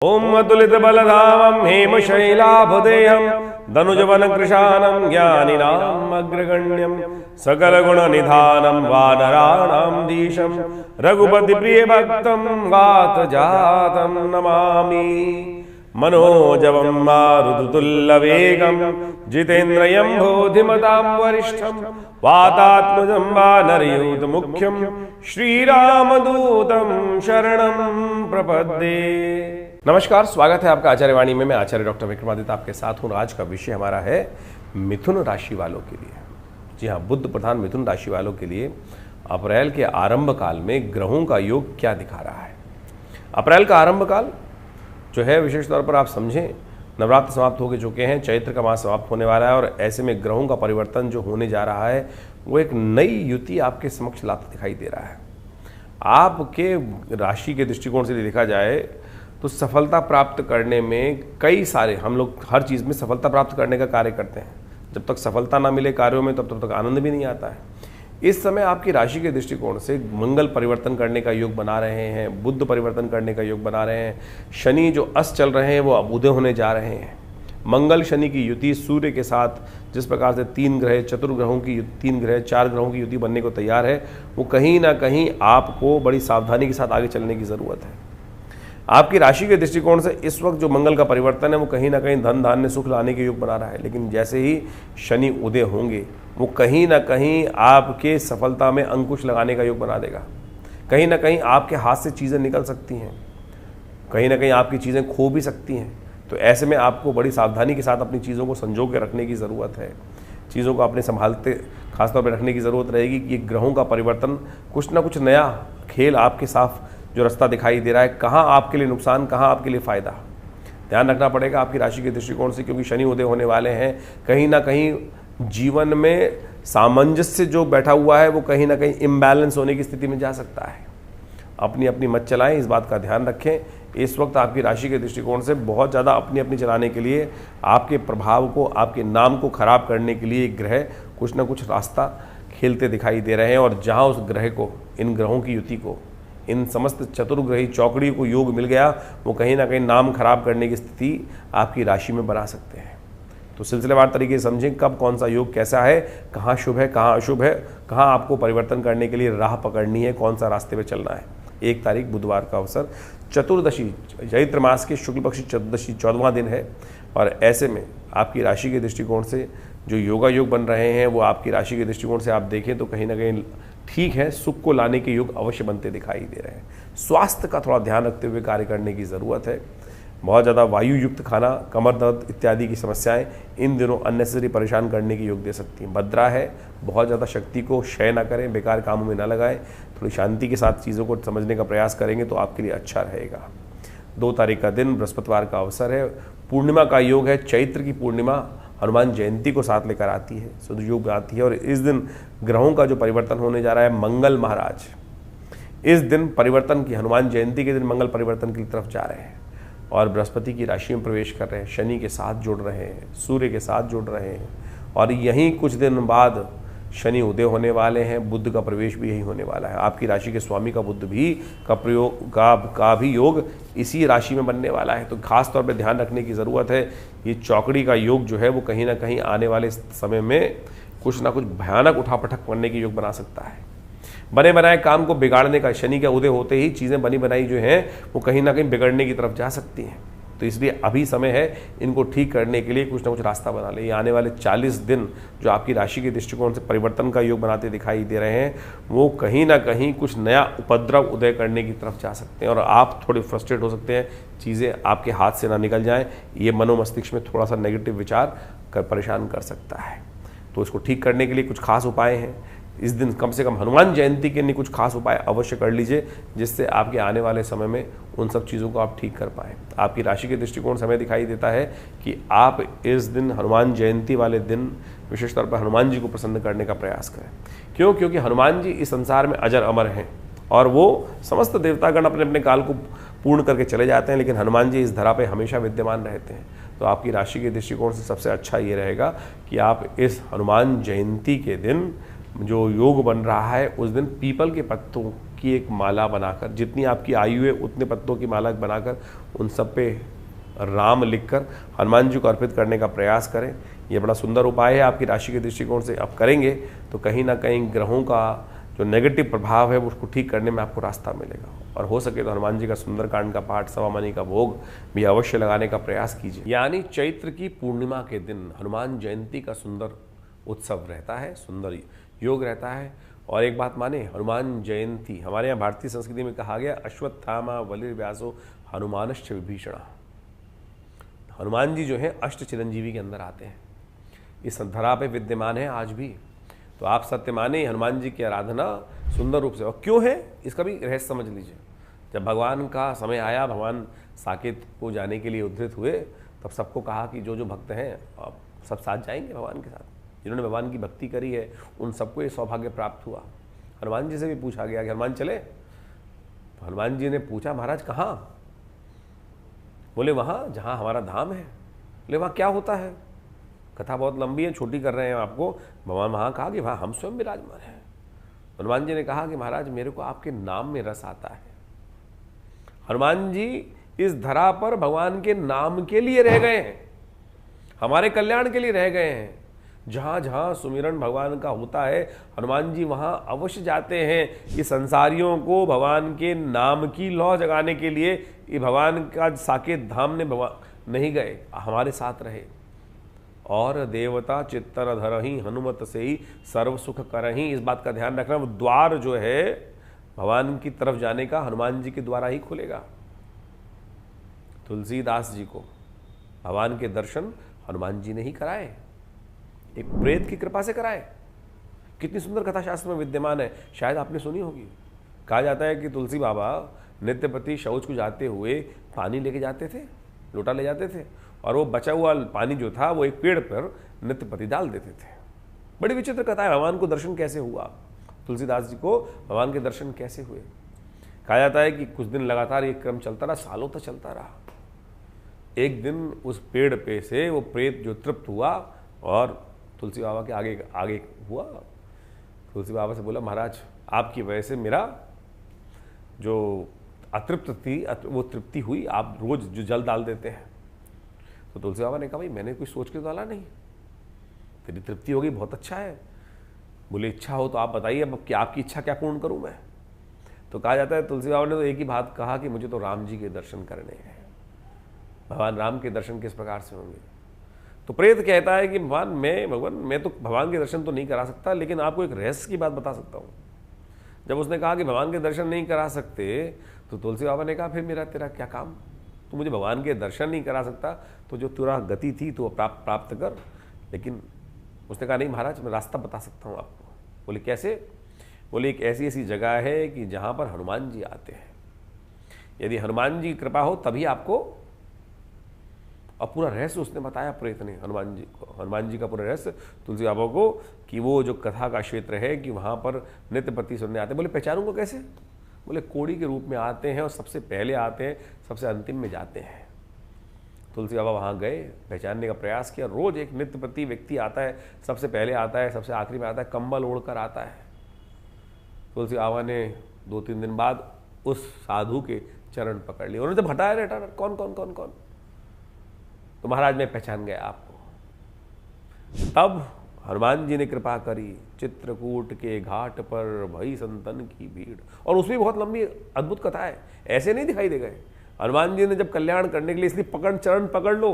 ओम अतुलित बलधामं हेमशैलाभदेहं दनुजवन कृशानं ज्ञानिनाम् अग्रगण्यं सकलगुणनिधानं वानराणां धीशं रघुपति प्रिय भक्तं गातजातं नमामि। मनोजवं मारुततुल्यवेगं जितेन्द्रियं बोधिमतां वरिष्ठं वातात्मजं वानरयूथमुख्यं श्रीरामदूतं शरणं प्रपद्ये। नमस्कार, स्वागत है आपका आचार्य वाणी में। मैं आचार्य डॉक्टर विक्रमादित्य आपके साथ हूँ। आज का विषय हमारा है मिथुन राशि वालों के लिए। जी हाँ, बुध प्रधान मिथुन राशि वालों के लिए अप्रैल के आरंभ काल में ग्रहों का योग क्या दिखा रहा है। अप्रैल का आरंभ काल जो है विशेष तौर पर आप समझें, नवरात्र समाप्त हो चुके हैं, चैत्र का मास समाप्त होने वाला है और ऐसे में ग्रहों का परिवर्तन जो होने जा रहा है वो एक नई युति आपके समक्ष लाता दिखाई दे रहा है। आपके राशि के दृष्टिकोण से देखा जाए तो सफलता प्राप्त करने में कई सारे, हम लोग हर चीज़ में सफलता प्राप्त करने का कार्य करते हैं। जब तक सफलता ना मिले कार्यों में तब तक आनंद भी नहीं आता है। इस समय आपकी राशि के दृष्टिकोण से मंगल परिवर्तन करने का योग बना रहे हैं, बुध परिवर्तन करने का योग बना रहे हैं, शनि जो अस्त चल रहे हैं वो अब उदय होने जा रहे हैं। मंगल शनि की युति सूर्य के साथ जिस प्रकार से तीन ग्रह, चतुर्ग्रहों की तीन ग्रह, चार ग्रहों की युति बनने को तैयार है, वो कहीं ना कहीं आपको बड़ी सावधानी के साथ आगे चलने की ज़रूरत है। आपकी राशि के दृष्टिकोण से इस वक्त जो मंगल का परिवर्तन है वो कहीं ना कहीं धन धान्य सुख लाने के योग बना रहा है, लेकिन जैसे ही शनि उदय होंगे वो कहीं ना कहीं आपके सफलता में अंकुश लगाने का योग बना देगा। कहीं ना कहीं आपके हाथ से चीज़ें निकल सकती हैं, कहीं ना कहीं आपकी चीज़ें खो भी सकती हैं। तो ऐसे में आपको बड़ी सावधानी के साथ अपनी चीज़ों को संजो के रखने की ज़रूरत है। चीज़ों को अपने संभालते खासतौर पर रखने की ज़रूरत रहेगी कि ग्रहों का परिवर्तन कुछ ना कुछ नया खेल आपके साफ जो रास्ता दिखाई दे रहा है, कहाँ आपके लिए नुकसान, कहाँ आपके लिए फ़ायदा, ध्यान रखना पड़ेगा आपकी राशि के दृष्टिकोण से। क्योंकि शनि उदय होने वाले हैं, कहीं ना कहीं जीवन में सामंजस्य जो बैठा हुआ है वो कहीं ना कहीं इम्बैलेंस होने की स्थिति में जा सकता है। अपनी अपनी मत चलाएं, इस बात का ध्यान रखें। इस वक्त आपकी राशि के दृष्टिकोण से बहुत ज़्यादा अपनी अपनी चलाने के लिए, आपके प्रभाव को, आपके नाम को खराब करने के लिए ग्रह कुछ ना कुछ रास्ता खेलते दिखाई दे रहे हैं। और जहाँ उस ग्रह को, इन ग्रहों की युति को, इन समस्त चतुर्ग्रही चौकड़ी को योग मिल गया, वो कहीं ना कहीं नाम खराब करने की स्थिति आपकी राशि में बना सकते हैं। तो सिलसिलेवार तरीके से समझें कब कौन सा योग कैसा है, कहाँ शुभ है, कहाँ अशुभ है, कहाँ आपको परिवर्तन करने के लिए राह पकड़नी है, कौन सा रास्ते पे चलना है। 1 तारीख बुधवार का अवसर, चतुर्दशी, चैत्र मास के शुक्ल पक्ष चतुर्दशी 14वां दिन है। और ऐसे में आपकी राशि के दृष्टिकोण से जो योगा योग बन रहे हैं वो आपकी राशि के दृष्टिकोण से आप देखें तो कहीं ना कहीं ठीक है, सुख को लाने के योग अवश्य बनते दिखाई दे रहे हैं। स्वास्थ्य का थोड़ा ध्यान रखते हुए कार्य करने की ज़रूरत है। बहुत ज़्यादा वायु युक्त खाना, कमर दर्द इत्यादि की समस्याएं इन दिनों अननेसेसरी परेशान करने की योग दे सकती हैं। भद्रा है, बहुत ज़्यादा शक्ति को क्षय ना करें, बेकार कामों में ना लगाएं, थोड़ी शांति के साथ चीज़ों को समझने का प्रयास करेंगे तो आपके लिए अच्छा रहेगा। 2 तारीख का दिन बृहस्पतिवार का अवसर है, पूर्णिमा का योग है। चैत्र की पूर्णिमा हनुमान जयंती को साथ लेकर आती है, सुदयोग आती है। और इस दिन ग्रहों का जो परिवर्तन होने जा रहा है, मंगल महाराज इस दिन परिवर्तन की, हनुमान जयंती के दिन मंगल परिवर्तन की तरफ जा रहे हैं और बृहस्पति की राशि में प्रवेश कर रहे हैं, शनि के साथ जुड़ रहे हैं, सूर्य के साथ जुड़ रहे हैं। और यहीं कुछ दिन बाद शनि उदय होने वाले हैं, बुध का प्रवेश भी यही होने वाला है। आपकी राशि के स्वामी का बुध भी का भी योग इसी राशि में बनने वाला है। तो खास तौर पे ध्यान रखने की ज़रूरत है। ये चौकड़ी का योग जो है वो कहीं ना कहीं आने वाले समय में कुछ ना कुछ भयानक उठापटक करने की योग बना सकता है। बने बनाए काम को बिगाड़ने का, शनि का उदय होते ही चीज़ें बनी बनाई जो हैं वो कहीं ना कहीं बिगड़ने की तरफ जा सकती हैं। तो इसलिए अभी समय है इनको ठीक करने के लिए कुछ ना कुछ रास्ता बना ले। ये आने वाले 40 दिन जो आपकी राशि के दृष्टिकोण से परिवर्तन का योग बनाते दिखाई दे रहे हैं वो कहीं ना कहीं कुछ नया उपद्रव उदय करने की तरफ जा सकते हैं और आप थोड़े फ्रस्ट्रेट हो सकते हैं, चीज़ें आपके हाथ से ना निकल जाएं। ये मनोमस्तिष्क में थोड़ा सा नेगेटिव विचार कर परेशान कर सकता है। तो इसको ठीक करने के लिए कुछ खास उपाय हैं। इस दिन कम से कम हनुमान जयंती के लिए कुछ खास उपाय अवश्य कर लीजिए, जिससे आपके आने वाले समय में उन सब चीज़ों को आप ठीक कर पाएँ। आपकी राशि के दृष्टिकोण से हमें दिखाई देता है कि आप इस दिन, हनुमान जयंती वाले दिन, विशेष तौर पर हनुमान जी को प्रसन्न करने का प्रयास करें। क्यों? क्योंकि हनुमान जी इस संसार में अजर अमर हैं और वो समस्त देवतागण अपने अपने काल को पूर्ण करके चले जाते हैं, लेकिन हनुमान जी इस धरा पर हमेशा विद्यमान रहते हैं। तो आपकी राशि के दृष्टिकोण से सबसे अच्छा ये रहेगा कि आप इस हनुमान जयंती के दिन जो योग बन रहा है उस दिन पीपल के पत्तों की एक माला बनाकर, जितनी आपकी आयु है उतने पत्तों की माला बनाकर उन सब पे राम लिखकर हनुमान जी को अर्पित करने का प्रयास करें। ये बड़ा सुंदर उपाय है आपकी राशि के दृष्टिकोण से। आप करेंगे तो कहीं ना कहीं ग्रहों का जो नेगेटिव प्रभाव है उसको ठीक करने में आपको रास्ता मिलेगा। और हो सके तो हनुमान जी का सुंदरकांड का पाठ, सवा मनी का भोग भी अवश्य लगाने का प्रयास कीजिए। यानी चैत्र की पूर्णिमा के दिन हनुमान जयंती का सुंदर उत्सव रहता है, सुंदर योग रहता है। और एक बात माने, हनुमान जयंती हमारे यहाँ भारतीय संस्कृति में कहा गया अश्वत्थामा बलिर्व्यासो हनुमानश्च विभीषण। हनुमान जी जो है अष्ट चिरंजीवी के अंदर आते हैं, इस धरा पे विद्यमान है आज भी। तो आप सत्य माने हनुमान जी की आराधना सुंदर रूप से। और क्यों है इसका भी रहस्य समझ लीजिए। जब भगवान का समय आया, भगवान साकेत को जाने के लिए उद्धृत हुए, तब सबको कहा कि जो जो भक्त हैं आप सब साथ जाएंगे भगवान के साथ। जिन्होंने भगवान की भक्ति करी है उन सबको ये सौभाग्य प्राप्त हुआ। हनुमान जी से भी पूछा गया कि हनुमान चले, तो हनुमान जी ने पूछा महाराज कहाँ? बोले वहाँ जहाँ हमारा धाम है। बोले वहाँ क्या होता है? कथा बहुत लंबी है, छोटी कर रहे हैं आपको। भगवान वहाँ कहा कि वहाँ हम स्वयं विराजमान हैं। हनुमान जी ने कहा कि महाराज मेरे को आपके नाम में रस आता है। हनुमान जी इस धरा पर भगवान के नाम के लिए रह गए हैं, हमारे कल्याण के लिए रह गए हैं। जहाँ जहाँ सुमिरन भगवान का होता है हनुमान जी वहाँ अवश्य जाते हैं। ये संसारियों को भगवान के नाम की लौ जगाने के लिए ये भगवान का साकेत धाम ने भगवान नहीं गए, हमारे साथ रहे। और देवता चित्तर धरही हनुमत से ही सर्व सुख करही। इस बात का ध्यान रखना, वो द्वार जो है भगवान की तरफ जाने का हनुमान जी के द्वारा ही खुलेगा। तुलसीदास जी को भगवान के दर्शन हनुमान जी ने ही कराए, एक प्रेत की कृपा से कराए। कितनी सुंदर कथा शास्त्र में विद्यमान है, शायद आपने सुनी होगी। कहा जाता है कि तुलसी बाबा नित्य प्रति शौच को जाते हुए पानी लेके जाते थे, लोटा ले जाते थे, और वो बचा हुआ पानी जो था वो एक पेड़ पर नित्य प्रति डाल देते थे। बड़ी विचित्र कथा है। भगवान को दर्शन कैसे हुआ, तुलसीदास जी को भगवान के दर्शन कैसे हुए? कहा जाता है कि कुछ दिन लगातार ये क्रम चलता रहा, सालों तक चलता रहा। एक दिन उस पेड़ पे से वो प्रेत जो तृप्त हुआ और तुलसी बाबा के आगे आगे हुआ। तुलसी बाबा से बोला महाराज आपकी वजह से मेरा जो अतृप्त थी वो तृप्ति हुई, आप रोज जो जल डाल देते हैं। तो तुलसी बाबा ने कहा भाई मैंने कुछ सोच के डाला नहीं, तेरी तृप्ति होगी, बहुत अच्छा है। बोले इच्छा हो तो आप बताइए, अब क्या आपकी इच्छा क्या पूर्ण करूं मैं? तो कहा जाता है तुलसी बाबा ने तो एक ही बात कहा कि मुझे तो राम जी के दर्शन करने हैं। भगवान राम के दर्शन किस प्रकार से होंगे? तो प्रेत कहता है कि भगवान मैं तो भगवान के दर्शन तो नहीं करा सकता, लेकिन आपको एक रहस्य की बात बता सकता हूँ। जब उसने कहा कि भगवान के दर्शन नहीं करा सकते, तो तुलसी बाबा ने कहा फिर मेरा तेरा क्या काम? तो मुझे भगवान के दर्शन नहीं करा सकता, तो जो तेरा गति थी तो प्राप्त कर। लेकिन उसने कहा नहीं महाराज मैं रास्ता बता सकता हूँ आपको। बोले कैसे? बोले एक ऐसी ऐसी जगह है कि जहाँ पर हनुमान जी आते हैं, यदि हनुमान जी की कृपा हो तभी आपको। और पूरा रहस्य उसने बताया प्रेत ने हनुमान जी को, हनुमान जी का पूरा रहस्य तुलसी बाबा को, कि वो जो कथा का क्षेत्र है कि वहाँ पर नित्य प्रति सुनने आते हैं। बोले पहचानूंगा कैसे? बोले कोड़ी के रूप में आते हैं और सबसे पहले आते हैं, सबसे अंतिम में जाते हैं। तुलसी बाबा वहाँ गए, पहचानने का प्रयास किया। रोज एक नित्य प्रति व्यक्ति आता है, सबसे पहले आता है, सबसे आखिरी में आता है, कंबल ओढ़कर आता है। तुलसी बाबा ने 2-3 दिन बाद उस साधु के चरण पकड़ लिए। उन्होंने जब हटाया हटा कौन कौन कौन कौन, तो महाराज मैं पहचान गया आपको। तब हनुमान जी ने कृपा करी, चित्रकूट के घाट पर भई संतन की भीड़। और उसमें बहुत लंबी अद्भुत कथा है, ऐसे नहीं दिखाई दे गए। हनुमान जी ने जब कल्याण करने के लिए इसलिए चरण पकड़ लो।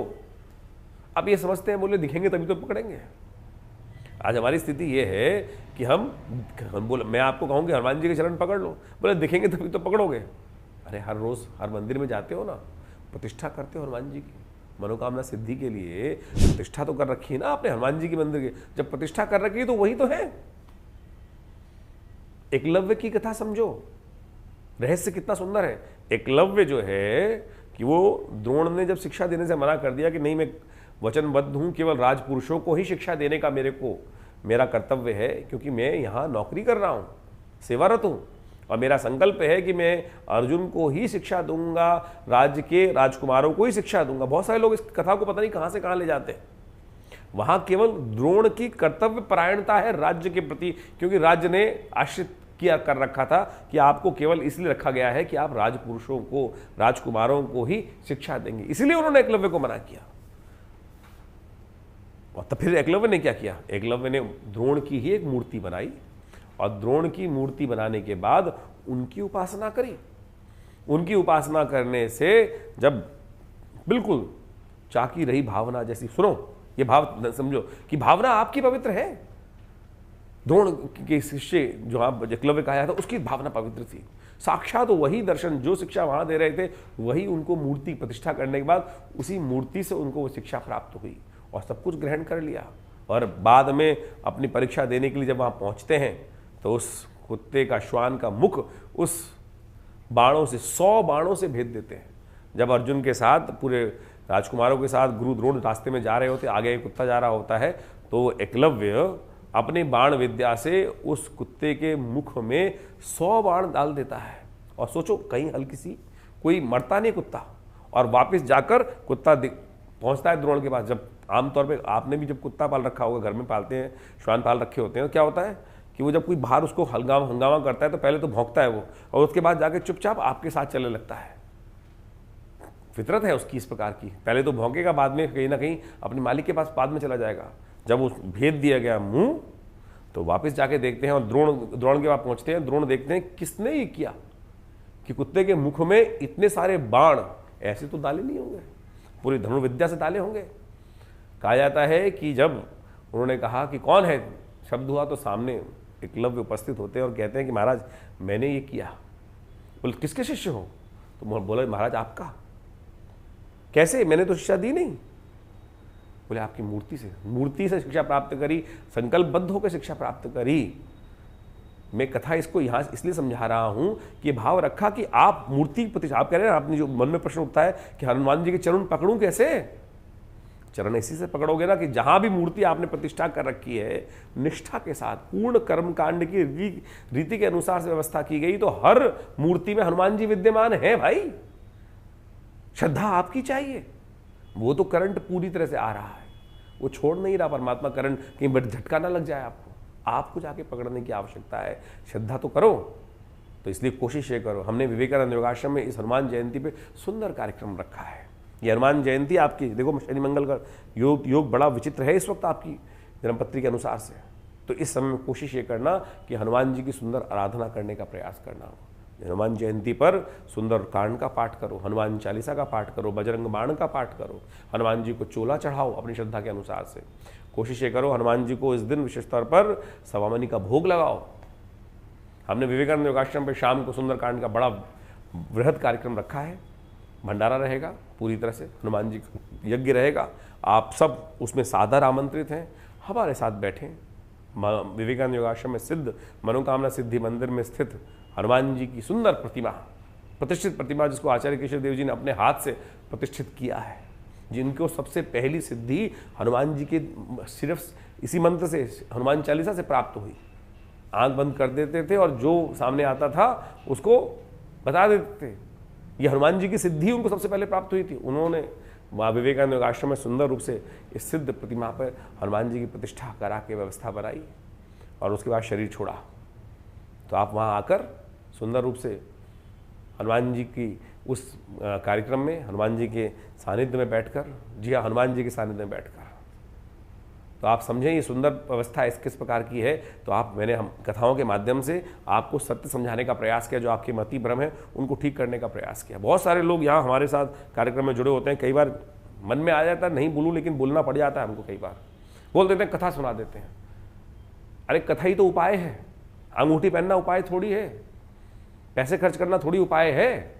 अब ये समझते हैं बोले दिखेंगे तभी तो पकड़ेंगे। आज हमारी स्थिति ये है कि हम बोले, मैं आपको कहूँ कि हनुमान जी के चरण पकड़ लो, बोले दिखेंगे तभी तो पकड़ोगे। अरे हर रोज हर मंदिर में जाते हो ना, प्रतिष्ठा करते हो हनुमान जी की, मनोकामना सिद्धि के लिए प्रतिष्ठा तो कर रखी है ना आपने हनुमान जी की मंदिर की। जब प्रतिष्ठा कर रखी है तो वही तो है। एकलव्य की कथा समझो, रहस्य कितना सुंदर है। एकलव्य जो है कि वो द्रोण ने जब शिक्षा देने से मना कर दिया कि नहीं मैं वचनबद्ध हूं, केवल राजपुरुषों को ही शिक्षा देने का मेरा कर्तव्य है, क्योंकि मैं यहां नौकरी कर रहा हूं, सेवारत हूं, और मेरा संकल्प है कि मैं अर्जुन को ही शिक्षा दूंगा, राज्य के राजकुमारों को ही शिक्षा दूंगा। बहुत सारे लोग इस कथा को पता नहीं कहां से कहां ले जाते हैं। वहां केवल द्रोण की कर्तव्य परायणता है राज्य के प्रति, क्योंकि राज्य ने आश्रित किया कर रखा था कि आपको केवल इसलिए रखा गया है कि आप राजपुरुषों को, राजकुमारों को ही शिक्षा देंगे, इसलिए उन्होंने एकलव्य को मना किया। और तब फिर एकलव्य ने क्या किया? एकलव्य ने द्रोण की ही एक मूर्ति बनाई और द्रोण की मूर्ति बनाने के बाद उनकी उपासना करी। उनकी उपासना करने से जब बिल्कुल चाकी रही भावना जैसी, सुनो ये भाव समझो कि भावना आपकी पवित्र है। द्रोण के शिष्य जो आप एकलव्य कहा जाता उसकी भावना पवित्र थी। साक्षात वही दर्शन, जो शिक्षा वहां दे रहे थे, वही उनको मूर्ति प्रतिष्ठा करने के बाद उसी मूर्ति से उनको वो शिक्षा प्राप्त हुई और सब कुछ ग्रहण कर लिया। और बाद में अपनी परीक्षा देने के लिए जब वहां पहुंचते हैं तो उस कुत्ते का, श्वान का मुख उस बाणों से, 100 बाणों से भेद देते हैं। जब अर्जुन के साथ, पूरे राजकुमारों के साथ गुरु द्रोण रास्ते में जा रहे होते, आगे एक कुत्ता जा रहा होता है, तो एकलव्य अपने बाण विद्या से उस कुत्ते के मुख में 100 बाण डाल देता है। और सोचो, कहीं हल्की सी, कोई मरता नहीं कुत्ता, और वापस जाकर कुत्ता पहुंचता है द्रोण के पास। जब आमतौर पे आपने भी जब कुत्ता पाल रखा होगा, घर में पालते हैं, श्वान पाल रखे होते हैं, तो क्या होता है कि वो जब कोई बाहर उसको हंगामा करता है तो पहले तो भौंकता है वो, और उसके बाद जाके चुपचाप आपके साथ चलने लगता है। फितरत है उसकी इस प्रकार की, पहले तो भौंकेगा, बाद में कहीं ना कहीं अपने मालिक के पास बाद में चला जाएगा। जब उस भेद दिया गया मुंह, तो वापस जाके देखते हैं और द्रोण के पास पहुंचते हैं। द्रोण देखते हैं किसने ये किया कि कुत्ते के मुख में इतने सारे बाण, ऐसे तो डाले नहीं होंगे, पूरी धनुर्विद्या से डाले होंगे। कहा जाता है कि जब उन्होंने कहा कि कौन है, शब्द हुआ, तो सामने एकलव्य उपस्थित होते हैं और कहते हैं कि महाराज मैंने ये किया। बोले किसके शिष्य हो? तो बोले महाराज आपका। कैसे? मैंने तो शिक्षा दी नहीं। बोले आपकी मूर्ति से शिक्षा प्राप्त करी, संकल्पबद्ध होकर शिक्षा प्राप्त करी। मैं कथा इसको यहां इसलिए समझा रहा हूं कि भाव रखा कि आप मूर्ति प्रतिष्ठा, आप कह रहे हैं, आपने जो मन में प्रश्न उठता है कि हनुमान जी के चरण पकड़ूं कैसे? चरण इसी से पकड़ोगे ना कि जहां भी मूर्ति आपने प्रतिष्ठा कर रखी है, निष्ठा के साथ, पूर्ण कर्मकांड की रीति के अनुसार से व्यवस्था की गई, तो हर मूर्ति में हनुमान जी विद्यमान है भाई। श्रद्धा आपकी चाहिए। वो तो करंट पूरी तरह से आ रहा है, वो छोड़ नहीं रहा परमात्मा करंट, कहीं बट झटका ना लग जाए आपको जाके पकड़ने की आवश्यकता है। श्रद्धा तो करो, तो इसलिए कोशिश ये करो। हमने विवेकानंद योगाश्रम में इस हनुमान जयंती पे सुंदर कार्यक्रम रखा है। ये हनुमान जयंती आपकी, देखो शनि मंगल का योग बड़ा विचित्र है इस वक्त आपकी जन्मपत्री के अनुसार से। तो इस समय में कोशिश ये करना कि हनुमान जी की सुंदर आराधना करने का प्रयास करना हो। हनुमान जयंती पर सुंदर कांड का पाठ करो, हनुमान चालीसा का पाठ करो, बजरंग बाण का पाठ करो, हनुमान जी को चोला चढ़ाओ अपनी श्रद्धा के अनुसार से। कोशिश ये करो हनुमान जी को इस दिन विशेष तौर पर सवामनी का भोग लगाओ। हमने विवेकानंद योगाश्रम पर शाम को सुंदर कांड का बड़ा वृहद कार्यक्रम रखा है। भंडारा रहेगा पूरी तरह से, हनुमान जी का यज्ञ रहेगा। आप सब उसमें सादर आमंत्रित हैं, हमारे साथ बैठें। विवेकानंद योगाश्रम में सिद्ध मनोकामना सिद्धि मंदिर में स्थित हनुमान जी की सुंदर प्रतिमा, प्रतिष्ठित प्रतिमा, जिसको आचार्य केशव देव जी ने अपने हाथ से प्रतिष्ठित किया है, जिनको सबसे पहली सिद्धि हनुमान जी के सिर्फ इसी मंत्र से, हनुमान चालीसा से प्राप्त हुई। आंख बंद कर देते थे और जो सामने आता था उसको बता देते थे। ये हनुमान जी की सिद्धि उनको सबसे पहले प्राप्त हुई थी। उन्होंने वहाँ विवेकानंद योगाश्रम में सुंदर रूप से इस सिद्ध प्रतिमा पर हनुमान जी की प्रतिष्ठा करा के व्यवस्था बनाई और उसके बाद शरीर छोड़ा। तो आप वहाँ आकर सुंदर रूप से हनुमान जी की उस कार्यक्रम में, हनुमान जी के सानिध्य में बैठकर, जी हाँ, हनुमान जी के सानिध्य में बैठकर, तो आप समझें ये सुंदर व्यवस्था इस किस प्रकार की है। तो मैंने हम कथाओं के माध्यम से आपको सत्य समझाने का प्रयास किया, जो आपके मति भ्रम है उनको ठीक करने का प्रयास किया। बहुत सारे लोग यहाँ हमारे साथ कार्यक्रम में जुड़े होते हैं। कई बार मन में आ जाता है नहीं बोलूँ, लेकिन बोलना पड़ जाता है हमको। कई बार बोल देते हैं, कथा सुना देते हैं। अरे कथा ही तो उपाय है, अंगूठी पहनना उपाय थोड़ी है, पैसे खर्च करना थोड़ी उपाय है।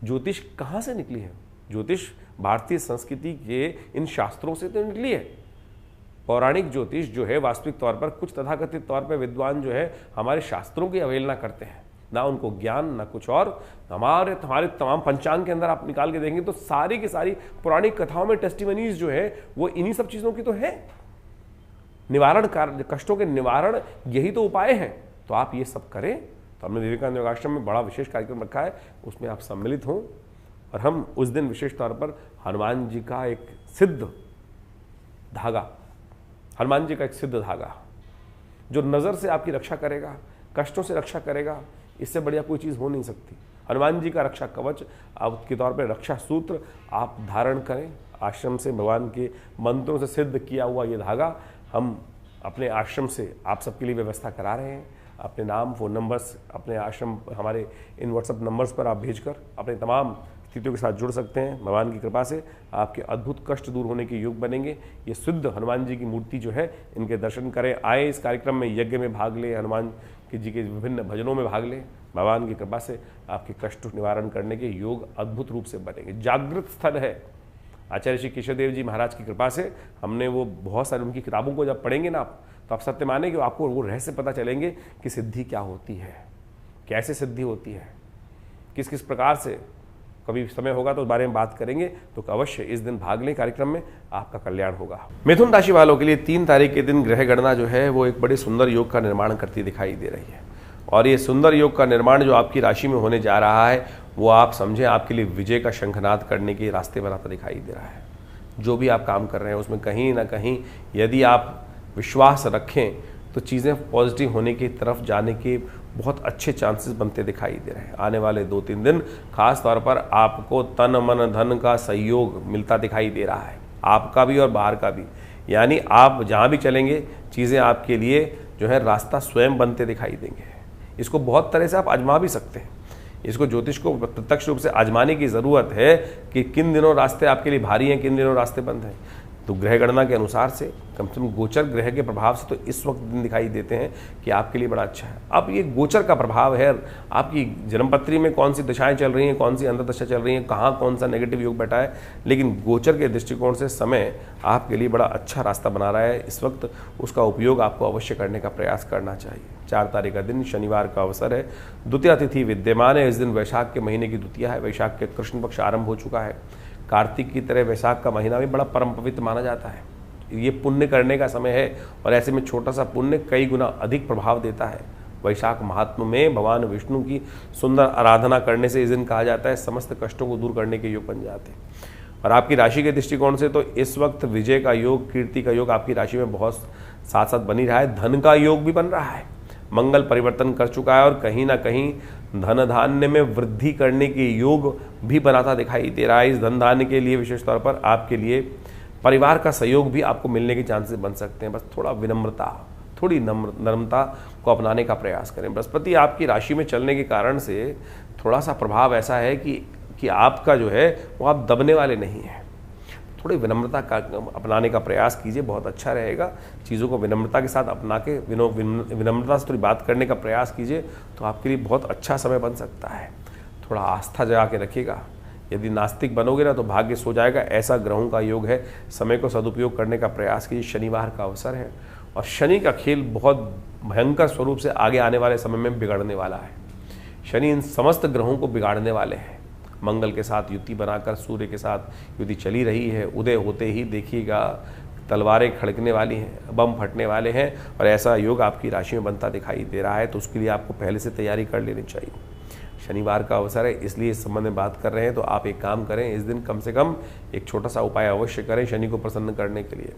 ज्योतिष कहाँ से निकली है? ज्योतिष भारतीय संस्कृति के इन शास्त्रों से तो निकली है। पौराणिक ज्योतिष जो है, वास्तविक तौर पर कुछ तथाकथित तौर पर विद्वान जो है हमारे शास्त्रों की अवहेलना करते हैं, ना उनको ज्ञान ना कुछ और। हमारे तमाम पंचांग के अंदर आप निकाल के देंगे तो सारी की सारी पौराणिक कथाओं में टेस्टिमनीज जो है वो इन्हीं सब चीज़ों की तो है। निवारण कार्य, कष्टों के निवारण, यही तो उपाय है। तो आप ये सब करें। तो हमने विवेकानंद योगाश्रम में बड़ा विशेष कार्यक्रम रखा है, उसमें आप सम्मिलित हों। और हम उस दिन विशेष तौर पर हनुमान जी का एक सिद्ध धागा, हनुमान जी का एक सिद्ध धागा, जो नज़र से आपकी रक्षा करेगा, कष्टों से रक्षा करेगा, इससे बढ़िया कोई चीज़ हो नहीं सकती। हनुमान जी का रक्षा कवच आपके तौर पर रक्षा सूत्र आप धारण करें। आश्रम से भगवान के मंत्रों से सिद्ध किया हुआ ये धागा हम अपने आश्रम से आप सबके लिए व्यवस्था करा रहे हैं। अपने नाम, फ़ोन नंबर्स अपने आश्रम हमारे इन व्हाट्सएप नंबर्स पर आप भेजकर अपने तमाम स्थितियों के साथ जुड़ सकते हैं। भगवान की कृपा से आपके अद्भुत कष्ट दूर होने के योग बनेंगे। ये शुद्ध हनुमान जी की मूर्ति जो है, इनके दर्शन करें, आए इस कार्यक्रम में, यज्ञ में भाग लें, हनुमान जी के विभिन्न भजनों में भाग लें। भगवान की कृपा से आपके कष्ट निवारण करने के योग अद्भुत रूप से बनेंगे। जागृत स्थल है। आचार्य श्री केशवदेव जी महाराज की कृपा से हमने वो बहुत सारी उनकी किताबों को जब पढ़ेंगे ना आप, तो आप सत्य माने कि आपको वो रहस्य पता चलेंगे कि सिद्धि क्या होती है, कैसे सिद्धि होती है, किस किस प्रकार से। कभी समय होगा तो उस बारे में बात करेंगे, तो अवश्य इस दिन भाग लें कार्यक्रम में, आपका कल्याण होगा। मिथुन राशि वालों के लिए 3 तारीख के दिन ग्रह गणना जो है वो एक बड़े सुंदर योग का निर्माण करती दिखाई दे रही है। और ये सुंदर योग का निर्माण जो आपकी राशि में होने जा रहा है, वो आप समझें आपके लिए विजय का शंखनाद करने के रास्ते बनाता दिखाई दे रहा है। जो भी आप काम कर रहे हैं उसमें कहीं ना कहीं यदि आप विश्वास रखें तो चीज़ें पॉजिटिव होने की तरफ जाने के बहुत अच्छे चांसेस बनते दिखाई दे रहे हैं। आने वाले 2-3 दिन खास तौर पर आपको तन मन धन का सहयोग मिलता दिखाई दे रहा है, आपका भी और बाहर का भी। यानी आप जहाँ भी चलेंगे चीज़ें आपके लिए जो है रास्ता स्वयं बनते दिखाई देंगे। इसको बहुत तरह से आप आजमा भी सकते हैं। इसको ज्योतिष को प्रत्यक्ष रूप से आजमाने की ज़रूरत है कि किन दिनों रास्ते आपके लिए भारी हैं, किन दिनों रास्ते बंद हैं। तो ग्रह गणना के अनुसार से कम गोचर ग्रह के प्रभाव से तो इस वक्त दिन दिखाई देते हैं कि आपके लिए बड़ा अच्छा है। अब ये गोचर का प्रभाव है, आपकी जन्मपत्री में कौन सी दशाएं चल रही हैं, कौन सी अंतर्दशा चल रही हैं, कहाँ कौन सा नेगेटिव योग बैठा है, लेकिन गोचर के दृष्टिकोण से समय आपके लिए बड़ा अच्छा रास्ता बना रहा है इस वक्त। उसका उपयोग आपको अवश्य करने का प्रयास करना चाहिए। 4 तारीख का दिन शनिवार का अवसर है, द्वितीया तिथि विद्यमान है। इस दिन वैशाख के महीने की द्वितीया है। वैशाख के कृष्ण पक्ष आरंभ हो चुका है। कार्तिक की तरह वैशाख का महीना भी बड़ा परम पवित्र माना जाता है। ये पुण्य करने का समय है और ऐसे में छोटा सा पुण्य कई गुना अधिक प्रभाव देता है। वैशाख महात्म में भगवान विष्णु की सुंदर आराधना करने से इस दिन कहा जाता है समस्त कष्टों को दूर करने के योग बन जाते हैं। और आपकी राशि के दृष्टिकोण से तो इस वक्त विजय का योग, कीर्ति का योग आपकी राशि में बहुत साथ साथ बनी रहा है। धन का योग भी बन रहा है। मंगल परिवर्तन कर चुका है और कहीं ना कहीं धन धान्य में वृद्धि करने के योग भी बनाता दिखाई दे रहा है। इस धन धान्य के लिए विशेष तौर पर आपके लिए परिवार का सहयोग भी आपको मिलने के चांसेस बन सकते हैं। बस थोड़ा विनम्रता, थोड़ी नम्रता को अपनाने का प्रयास करें। बृहस्पति आपकी राशि में चलने के कारण से थोड़ा सा प्रभाव ऐसा है कि आपका जो है वो आप दबने वाले नहीं हैं। थोड़ी विनम्रता का अपनाने का प्रयास कीजिए, बहुत अच्छा रहेगा। चीज़ों को विनम्रता के साथ अपना के विनम्रता से थोड़ी बात करने का प्रयास कीजिए तो आपके लिए बहुत अच्छा समय बन सकता है। थोड़ा आस्था जगा के रखिएगा। यदि नास्तिक बनोगे ना तो भाग्य सो जाएगा, ऐसा ग्रहों का योग है। समय को सदुपयोग करने का प्रयास कीजिए। शनिवार का अवसर है और शनि का खेल बहुत भयंकर स्वरूप से आगे आने वाले समय में बिगड़ने वाला है। शनि इन समस्त ग्रहों को बिगाड़ने वाले हैं। मंगल के साथ युति बनाकर सूर्य के साथ युति चली रही है। उदय होते ही देखिएगा तलवारें खड़कने वाली हैं, बम फटने वाले हैं और ऐसा योग आपकी राशि में बनता दिखाई दे रहा है। तो उसके लिए आपको पहले से तैयारी कर लेनी चाहिए। शनिवार का अवसर है इसलिए इस संबंध में बात कर रहे हैं। तो आप एक काम करें, इस दिन कम से कम एक छोटा सा उपाय अवश्य करें शनि को प्रसन्न करने के लिए।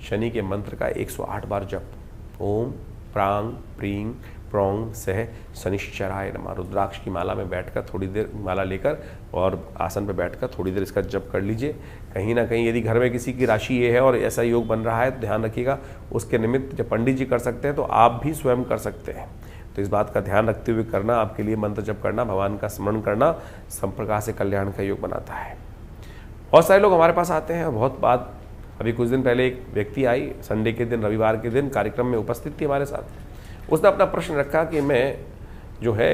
शनि के मंत्र का 108 बार जप। ओम प्रांग प्रींग प्रोंग सह शनिश्चराय नमः। रुद्राक्ष की माला में बैठकर थोड़ी देर, माला लेकर और आसन पर बैठकर थोड़ी देर इसका जप कर लीजिए। कहीं ना कहीं यदि घर में किसी की राशि ये है और ऐसा योग बन रहा है तो ध्यान रखिएगा उसके निमित्त जब पंडित जी कर सकते हैं तो आप भी स्वयं कर सकते हैं। तो इस बात का ध्यान रखते हुए करना, आपके लिए मंत्र जप करना, भगवान का स्मरण करना सब प्रकार से कल्याण का योग बनाता है। बहुत सारे लोग हमारे पास आते हैं और बहुत बात, अभी कुछ दिन पहले एक व्यक्ति आई, संडे के दिन, रविवार के दिन कार्यक्रम में उपस्थित थी हमारे साथ। उसने अपना प्रश्न रखा कि मैं जो है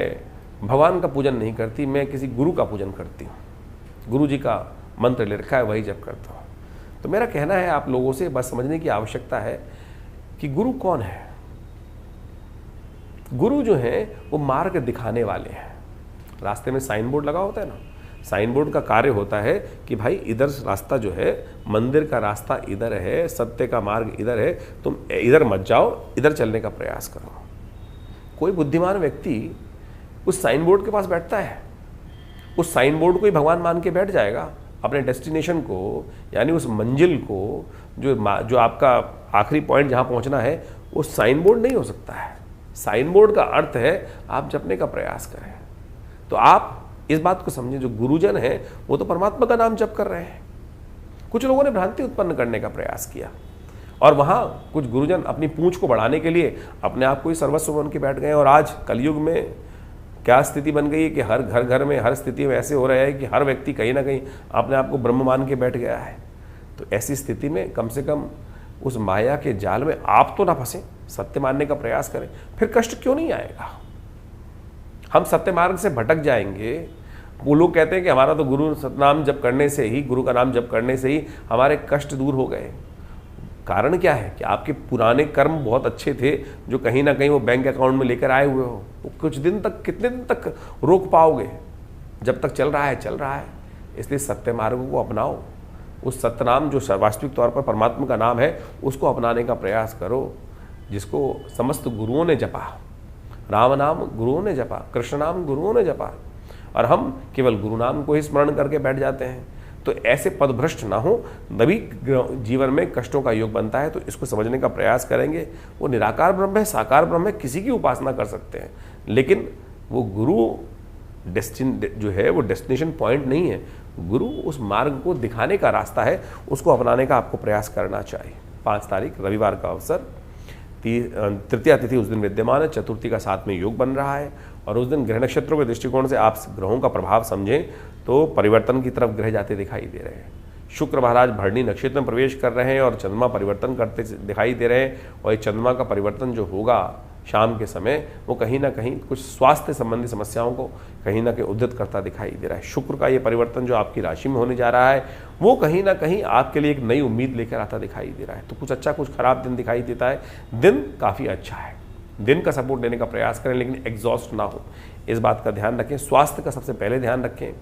भगवान का पूजन नहीं करती, मैं किसी गुरु का पूजन करती हूँ। गुरु जी का मंत्र ले रखा है, वही जप करता हूँ। तो मेरा कहना है आप लोगों से बस समझने की आवश्यकता है कि गुरु कौन है। गुरु जो है वो मार्ग दिखाने वाले हैं। रास्ते में साइन बोर्ड लगा होता है ना, साइन बोर्ड का कार्य होता है कि भाई इधर रास्ता जो है, मंदिर का रास्ता इधर है, सत्य का मार्ग इधर है, तुम इधर मत जाओ, इधर चलने का प्रयास करो। कोई बुद्धिमान व्यक्ति उस साइन बोर्ड के पास बैठता है, उस साइन बोर्ड को ही भगवान मान के बैठ जाएगा। अपने डेस्टिनेशन को, यानी उस मंजिल को, जो आपका आखिरी पॉइंट जहाँ पहुँचना है, वो साइन बोर्ड नहीं हो सकता है। साइन बोर्ड का अर्थ है आप जपने का प्रयास करें। तो आप इस बात को समझें, जो गुरुजन है वो तो परमात्मा का नाम जप कर रहे हैं। कुछ लोगों ने भ्रांति उत्पन्न करने का प्रयास किया और वहां कुछ गुरुजन अपनी पूंछ को बढ़ाने के लिए अपने आप को ही सर्वस्व मान के बैठ गए। और आज कलयुग में क्या स्थिति बन गई है कि हर घर में, हर स्थिति में ऐसे हो रहा है कि हर व्यक्ति कहीं ना कहीं अपने आप को ब्रह्म मान के बैठ गया है। तो ऐसी स्थिति में कम से कम उस माया के जाल में आप तो ना फंसे, सत्य मानने का प्रयास करें, फिर कष्ट क्यों नहीं आएगा। हम सत्य मार्ग से भटक जाएंगे। वो लोग कहते हैं कि हमारा तो गुरु सतनाम जप करने से ही, गुरु का नाम जप करने से ही हमारे कष्ट दूर हो गए। कारण क्या है कि आपके पुराने कर्म बहुत अच्छे थे जो कहीं ना कहीं वो बैंक अकाउंट में लेकर आए हुए हो। वो कुछ दिन तक, कितने दिन तक रोक पाओगे? जब तक चल रहा है चल रहा है। इसलिए सत्य मार्ग को अपनाओ। उस सत्यनाम जो वास्तविक तौर पर परमात्मा का नाम है उसको अपनाने का प्रयास करो, जिसको समस्त गुरुओं ने जपा। राम नाम गुरुओं ने जपा, कृष्ण नाम गुरुओं ने जपा, और हम केवल गुरु नाम को ही स्मरण करके बैठ जाते हैं। तो ऐसे पदभ्रष्ट ना हो, तभी जीवन में कष्टों का योग बनता है। तो इसको समझने का प्रयास करेंगे। वो निराकार ब्रह्म है, साकार ब्रह्म है, किसी की उपासना कर सकते हैं, लेकिन वो गुरु जो है वो डेस्टिनेशन पॉइंट नहीं है। गुरु उस मार्ग को दिखाने का रास्ता है, उसको अपनाने का आपको प्रयास करना चाहिए। 5 तारीख रविवार का अवसर, तृतीया तिथि उस दिन विद्यमान है, चतुर्थी का साथ में योग बन रहा है। और उस दिन ग्रह नक्षत्रों के दृष्टिकोण से आप ग्रहों का प्रभाव समझें तो परिवर्तन की तरफ ग्रह जाते दिखाई दे रहे हैं। शुक्र महाराज भरणी नक्षत्र में प्रवेश कर रहे हैं और चंद्रमा परिवर्तन करते दिखाई दे रहे हैं। और ये चंद्रमा का परिवर्तन जो होगा शाम के समय, वो कहीं ना कहीं कुछ स्वास्थ्य संबंधी समस्याओं को कहीं ना कहीं उद्धृत करता दिखाई दे रहा है। शुक्र का ये परिवर्तन जो आपकी राशि में होने जा रहा है वो कहीं ना कहीं आपके लिए एक नई उम्मीद लेकर आता दिखाई दे रहा है। तो कुछ अच्छा कुछ खराब दिन दिखाई देता है। दिन काफ़ी अच्छा है, दिन का सपोर्ट देने का प्रयास करें, लेकिन एग्जॉस्ट ना हो, इस बात का ध्यान रखें। स्वास्थ्य का सबसे पहले ध्यान रखें।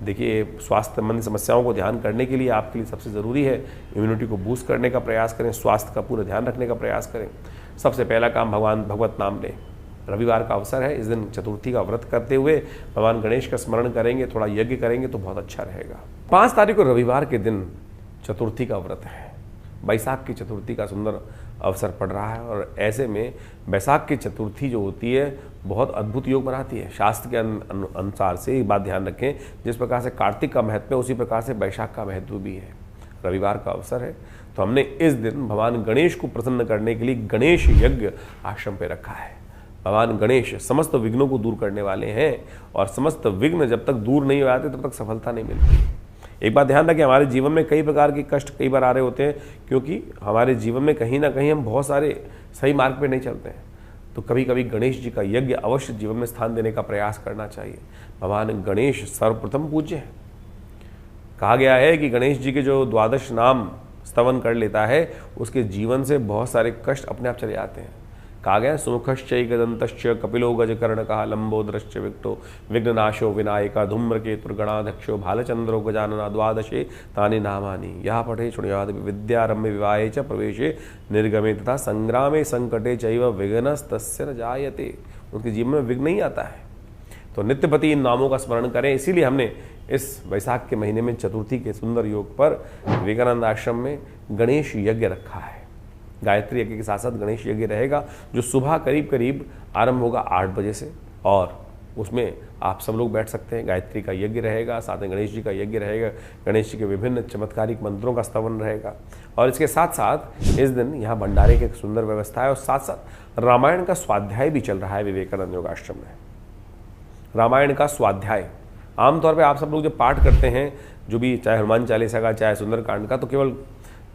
देखिए, स्वास्थ्य संबंधी समस्याओं को ध्यान करने के लिए आपके लिए सबसे ज़रूरी है इम्यूनिटी को बूस्ट करने का प्रयास करें, स्वास्थ्य का पूरा ध्यान रखने का प्रयास करें। सबसे पहला काम भगवत नाम लें। रविवार का अवसर है, इस दिन चतुर्थी का व्रत करते हुए भगवान गणेश का स्मरण करेंगे, थोड़ा यज्ञ करेंगे तो बहुत अच्छा रहेगा। 5 तारीख को रविवार के दिन चतुर्थी का व्रत है। बैसाख की चतुर्थी का सुंदर अवसर पड़ रहा है और ऐसे में बैसाख की चतुर्थी जो होती है बहुत अद्भुत योग बनाती है। शास्त्र के अनुसार से एक बात ध्यान रखें, जिस प्रकार से कार्तिक का महत्व है उसी प्रकार से बैसाख का महत्व भी है। रविवार का अवसर है तो हमने इस दिन भगवान गणेश को प्रसन्न करने के लिए गणेश यज्ञ आश्रम पे रखा है। भगवान गणेश समस्त विघ्नों को दूर करने वाले हैं और समस्त विघ्न जब तक दूर नहीं हो जाते तब तक सफलता नहीं मिलती। एक बात ध्यान रखें, हमारे जीवन में कई प्रकार के कष्ट कई बार आ रहे होते हैं क्योंकि हमारे जीवन में कहीं ना कहीं हम बहुत सारे सही मार्ग पे नहीं चलते हैं। तो कभी कभी गणेश जी का यज्ञ अवश्य जीवन में स्थान देने का प्रयास करना चाहिए। भगवान गणेश सर्वप्रथम पूज्य है। कहा गया है कि गणेश जी के जो 12 नाम स्तवन कर लेता है उसके जीवन से बहुत सारे कष्ट अपने आप चले जाते हैं। कहा गया सुमुखश्चैकदन्तश्च कपिलो गजकर्णकः लंबोदरश्च विक्टो विघ्ननाशो विनायक धूम्रकेतुर्गणाध्यक्षो भालचंद्रो गजानना 12 तानि नामानि यः पठे शृणुयात् विद्यारम्भे विवाहे च प्रवेशे निर्गमे तथा संग्रामे संकटे चैव विघ्नस्तस्य न जायते। उनके जीवन में विघ्न नहीं आता है। तो नित्यपति इन नामों का स्मरण करें। इसीलिए हमने इस वैशाख के महीने में चतुर्थी के सुंदर योग पर विवेकानंद आश्रम में गणेश यज्ञ रखा है। गायत्री यज्ञ के साथ साथ गणेश यज्ञ रहेगा जो सुबह करीब करीब आरंभ होगा 8 बजे से, और उसमें आप सब लोग बैठ सकते हैं। गायत्री का यज्ञ रहेगा, साथ में गणेश जी का यज्ञ रहेगा, गणेश जी के विभिन्न चमत्कारिक मंत्रों का स्तवन रहेगा। और इसके साथ साथ इस दिन यहाँ भंडारे की एक सुंदर व्यवस्था है और साथ साथ रामायण का स्वाध्याय भी चल रहा है विवेकानंद योगाश्रम में। रामायण का स्वाध्याय आमतौर पे आप सब लोग जब पाठ करते हैं, जो भी चाहे हनुमान चालीसा का चाहे सुंदरकांड का, तो केवल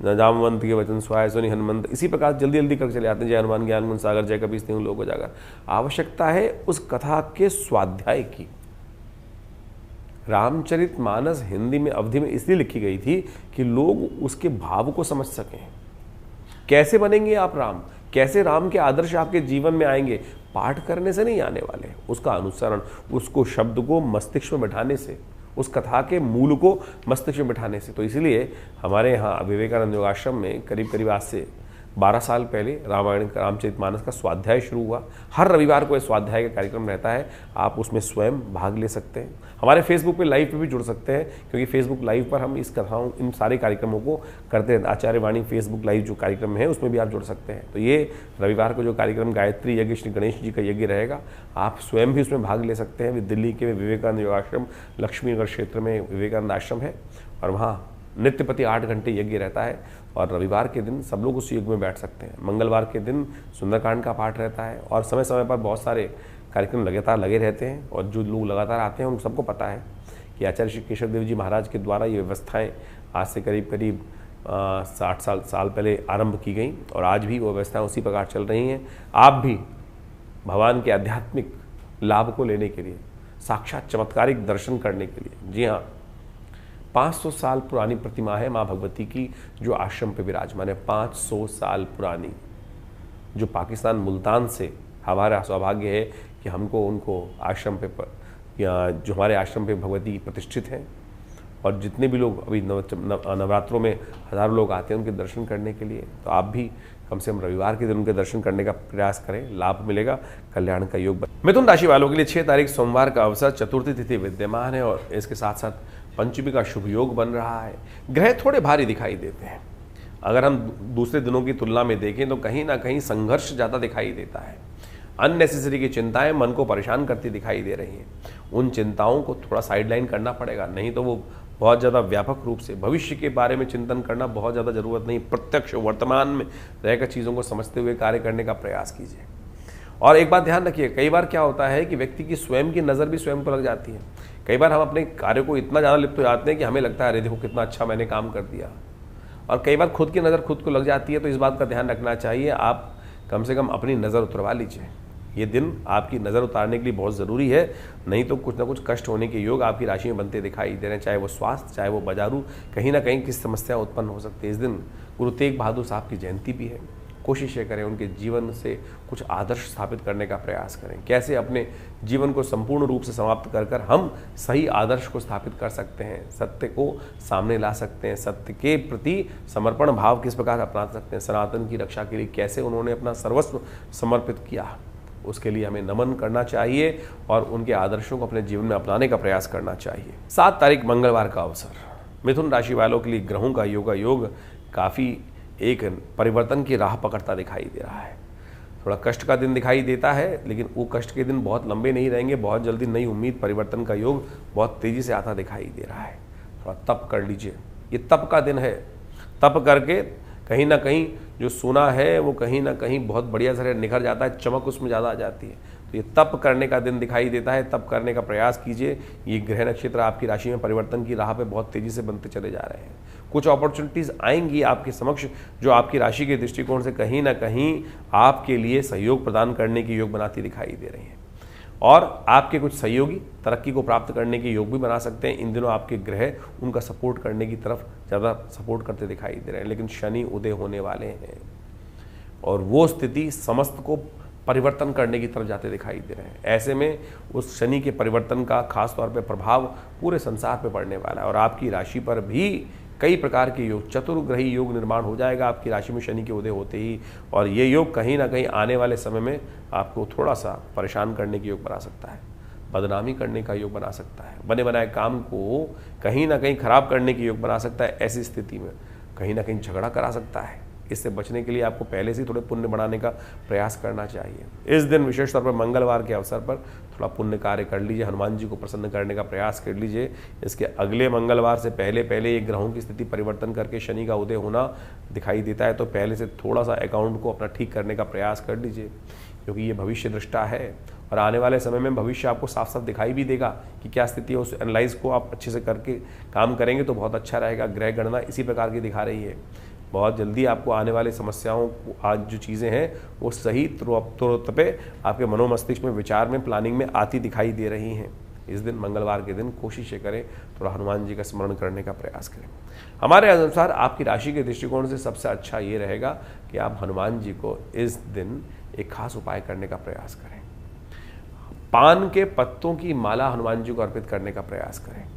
जामवंत के वचन सुहाए सुनि हनुमंत इसी प्रकार जल्दी जल्दी कर चले जाते हैं। जय हनुमान ज्ञान गुण सागर जय कपीस तिहुँ लोक उजागर। आवश्यकता है उस कथा के स्वाध्याय की। रामचरितमानस हिंदी में अवधि में इसलिए लिखी गई थी कि लोग उसके भाव को समझ सकें। कैसे बनेंगे आप राम, कैसे राम के आदर्श आपके जीवन में आएंगे, पाठ करने से नहीं आने वाले, उसका अनुसरण, उसको शब्द को मस्तिष्क में बैठाने से, उस कथा के मूल को मस्तिष्क में बैठाने से। तो इसलिए हमारे यहाँ विवेकानंद योगाश्रम में करीब करीब आज से 12 साल पहले रामायण रामचरितमानस का स्वाध्याय शुरू हुआ। हर रविवार को ये स्वाध्याय का कार्यक्रम रहता है, आप उसमें स्वयं भाग ले सकते हैं। हमारे फेसबुक पे लाइव पे भी जुड़ सकते हैं, क्योंकि फेसबुक लाइव पर हम इस कथाओं इन सारे कार्यक्रमों को करते हैं। आचार्य वाणी फेसबुक लाइव जो कार्यक्रम है उसमें भी आप जुड़ सकते हैं। तो ये रविवार को जो कार्यक्रम गायत्री यज्ञ श्री गणेश जी का यज्ञ रहेगा, आप स्वयं भी उसमें भाग ले सकते हैं। दिल्ली के विवेकानंद योगाश्रम लक्ष्मीनगर क्षेत्र में विवेकानंद आश्रम है, और वहाँ नित्यपति 8 घंटे यज्ञ रहता है। और रविवार के दिन सब लोग उस यज्ञ में बैठ सकते हैं। मंगलवार के दिन सुंदरकांड का पाठ रहता है, और समय समय पर बहुत सारे कार्यक्रम लगातार लगे रहते हैं। और जो लोग लगातार आते हैं उन सबको पता है कि आचार्य श्री केशव देव जी महाराज के द्वारा ये व्यवस्थाएं आज से करीब 60 साल पहले आरंभ की गई, और आज भी वो व्यवस्थाएं उसी प्रकार चल रही हैं। आप भी भगवान के आध्यात्मिक लाभ को लेने के लिए, साक्षात चमत्कारिक दर्शन करने के लिए, जी हाँ, 500 साल पुरानी प्रतिमा है माँ भगवती की, जो आश्रम पे विराजमान है। 500 साल पुरानी, जो पाकिस्तान मुल्तान से हमारा सौभाग्य है कि हमको उनको आश्रम पे जो हमारे आश्रम पे भगवती प्रतिष्ठित हैं। और जितने भी लोग अभी नवरात्रों में हज़ारों लोग आते हैं उनके दर्शन करने के लिए, तो आप भी कम से कम रविवार के दिन उनके दर्शन करने का प्रयास करें, लाभ मिलेगा, कल्याण का योग बने। मिथुन राशि वालों के लिए 6 तारीख सोमवार का अवसर, चतुर्थी तिथि विद्यमान है, और इसके साथ साथ पंचमी का शुभ योग बन रहा है। ग्रह थोड़े भारी दिखाई देते हैं। अगर हम दूसरे दिनों की तुलना में देखें तो कहीं ना कहीं संघर्ष ज़्यादा दिखाई देता है। अननेसेसरी की चिंताएं मन को परेशान करती दिखाई दे रही हैं। उन चिंताओं को थोड़ा साइडलाइन करना पड़ेगा, नहीं तो वो बहुत ज़्यादा व्यापक रूप से भविष्य के बारे में चिंतन करना बहुत ज़्यादा जरूरत नहीं। प्रत्यक्ष वर्तमान में रहकर चीज़ों को समझते हुए कार्य करने का प्रयास कीजिए। और एक बात ध्यान रखिए, कई बार क्या होता है कि व्यक्ति की स्वयं की नज़र भी स्वयं पर लग जाती है। कई बार हम अपने कार्य को इतना ज़्यादा लिप्त हो जाते हैं कि हमें लगता है अरे देखो कितना अच्छा मैंने काम कर दिया, और कई बार खुद की नज़र खुद को लग जाती है। तो इस बात का ध्यान रखना चाहिए, आप कम से कम अपनी नज़र उतरवा लीजिए। ये दिन आपकी नज़र उतारने के लिए बहुत ज़रूरी है, नहीं तो कुछ ना कुछ कष्ट होने के योग आपकी राशि में बनते दिखाई दे रहे हैं। चाहे वो स्वास्थ्य, चाहे वो बाजारू, कहीं ना कहीं किस समस्या उत्पन्न हो सकती है। इस दिन गुरु तेग बहादुर साहब की जयंती भी है। कोशिश ये करें उनके जीवन से कुछ आदर्श स्थापित करने का प्रयास करें। कैसे अपने जीवन को संपूर्ण रूप से समाप्त कर हम सही आदर्श को स्थापित कर सकते हैं, सत्य को सामने ला सकते हैं, सत्य के प्रति समर्पण भाव किस प्रकार अपना सकते हैं, सनातन की रक्षा के लिए कैसे उन्होंने अपना सर्वस्व समर्पित किया, उसके लिए हमें नमन करना चाहिए और उनके आदर्शों को अपने जीवन में अपनाने का प्रयास करना चाहिए। 7 तारीख मंगलवार का अवसर, मिथुन राशि वालों के लिए ग्रहों का योग काफ़ी एक परिवर्तन की राह पकड़ता दिखाई दे रहा है। थोड़ा कष्ट का दिन दिखाई देता है, लेकिन वो कष्ट के दिन बहुत लंबे नहीं रहेंगे। बहुत जल्दी नई उम्मीद, परिवर्तन का योग बहुत तेज़ी से आता दिखाई दे रहा है। थोड़ा तप कर लीजिए, ये तप का दिन है। तप करके कहीं ना कहीं जो सोना है वो कहीं ना कहीं बहुत बढ़िया से निखर जाता है, चमक उसमें ज़्यादा आ जाती है। तो ये तप करने का दिन दिखाई देता है, तप करने का प्रयास कीजिए। ये ग्रह नक्षत्र आपकी राशि में परिवर्तन की राह पे बहुत तेज़ी से बनते चले जा रहे हैं। कुछ अपॉर्चुनिटीज़ आएंगी आपके समक्ष, जो आपकी राशि के दृष्टिकोण से कहीं ना कहीं आपके लिए सहयोग प्रदान करने की योग बनाती दिखाई दे रही हैं। और आपके कुछ सहयोगी तरक्की को प्राप्त करने के योग भी बना सकते हैं। इन दिनों आपके ग्रह उनका सपोर्ट करने की तरफ ज़्यादा सपोर्ट करते दिखाई दे रहे हैं। लेकिन शनि उदय होने वाले हैं और वो स्थिति समस्त को परिवर्तन करने की तरफ जाते दिखाई दे रहे हैं। ऐसे में उस शनि के परिवर्तन का खास तौर पे प्रभाव पूरे संसार पे पड़ने वाला है और आपकी राशि पर भी कई प्रकार के योग, चतुर्ग्रही योग निर्माण हो जाएगा आपकी राशि में शनि के उदय होते ही। और ये योग कहीं ना कहीं आने वाले समय में आपको थोड़ा सा परेशान करने के योग बना सकता है, बदनामी करने का योग बना सकता है, बने बनाए काम को कहीं ना कहीं खराब करने के योग बना सकता है। ऐसी स्थिति में कहीं ना कहीं झगड़ा करा सकता है। इससे बचने के लिए आपको पहले से ही थोड़े पुण्य बढ़ाने का प्रयास करना चाहिए। इस दिन विशेष तौर पर मंगलवार के अवसर पर थोड़ा पुण्य कार्य कर लीजिए, हनुमान जी को प्रसन्न करने का प्रयास कर लीजिए। इसके अगले मंगलवार से पहले ये ग्रहों की स्थिति परिवर्तन करके शनि का उदय होना दिखाई देता है, तो पहले से थोड़ा सा अकाउंट को अपना ठीक करने का प्रयास कर लीजिए, क्योंकि ये भविष्य दृष्टा है और आने वाले समय में भविष्य आपको साफ साफ दिखाई भी देगा कि क्या स्थिति है। उस एनालाइज को आप अच्छे से करके काम करेंगे तो बहुत अच्छा रहेगा। ग्रह गणना इसी प्रकार की दिखा रही है। बहुत जल्दी आपको आने वाली समस्याओं को, आज जो चीज़ें हैं वो सही तुरंत पे आपके मनोमस्तिष्क में, विचार में, प्लानिंग में आती दिखाई दे रही हैं। इस दिन मंगलवार के दिन कोशिश करें थोड़ा हनुमान जी का स्मरण करने का प्रयास करें। हमारे अनुसार आपकी राशि के दृष्टिकोण से सबसे अच्छा ये रहेगा कि आप हनुमान जी को इस दिन एक खास उपाय करने का प्रयास करें। पान के पत्तों की माला हनुमान जी को अर्पित करने का प्रयास करें।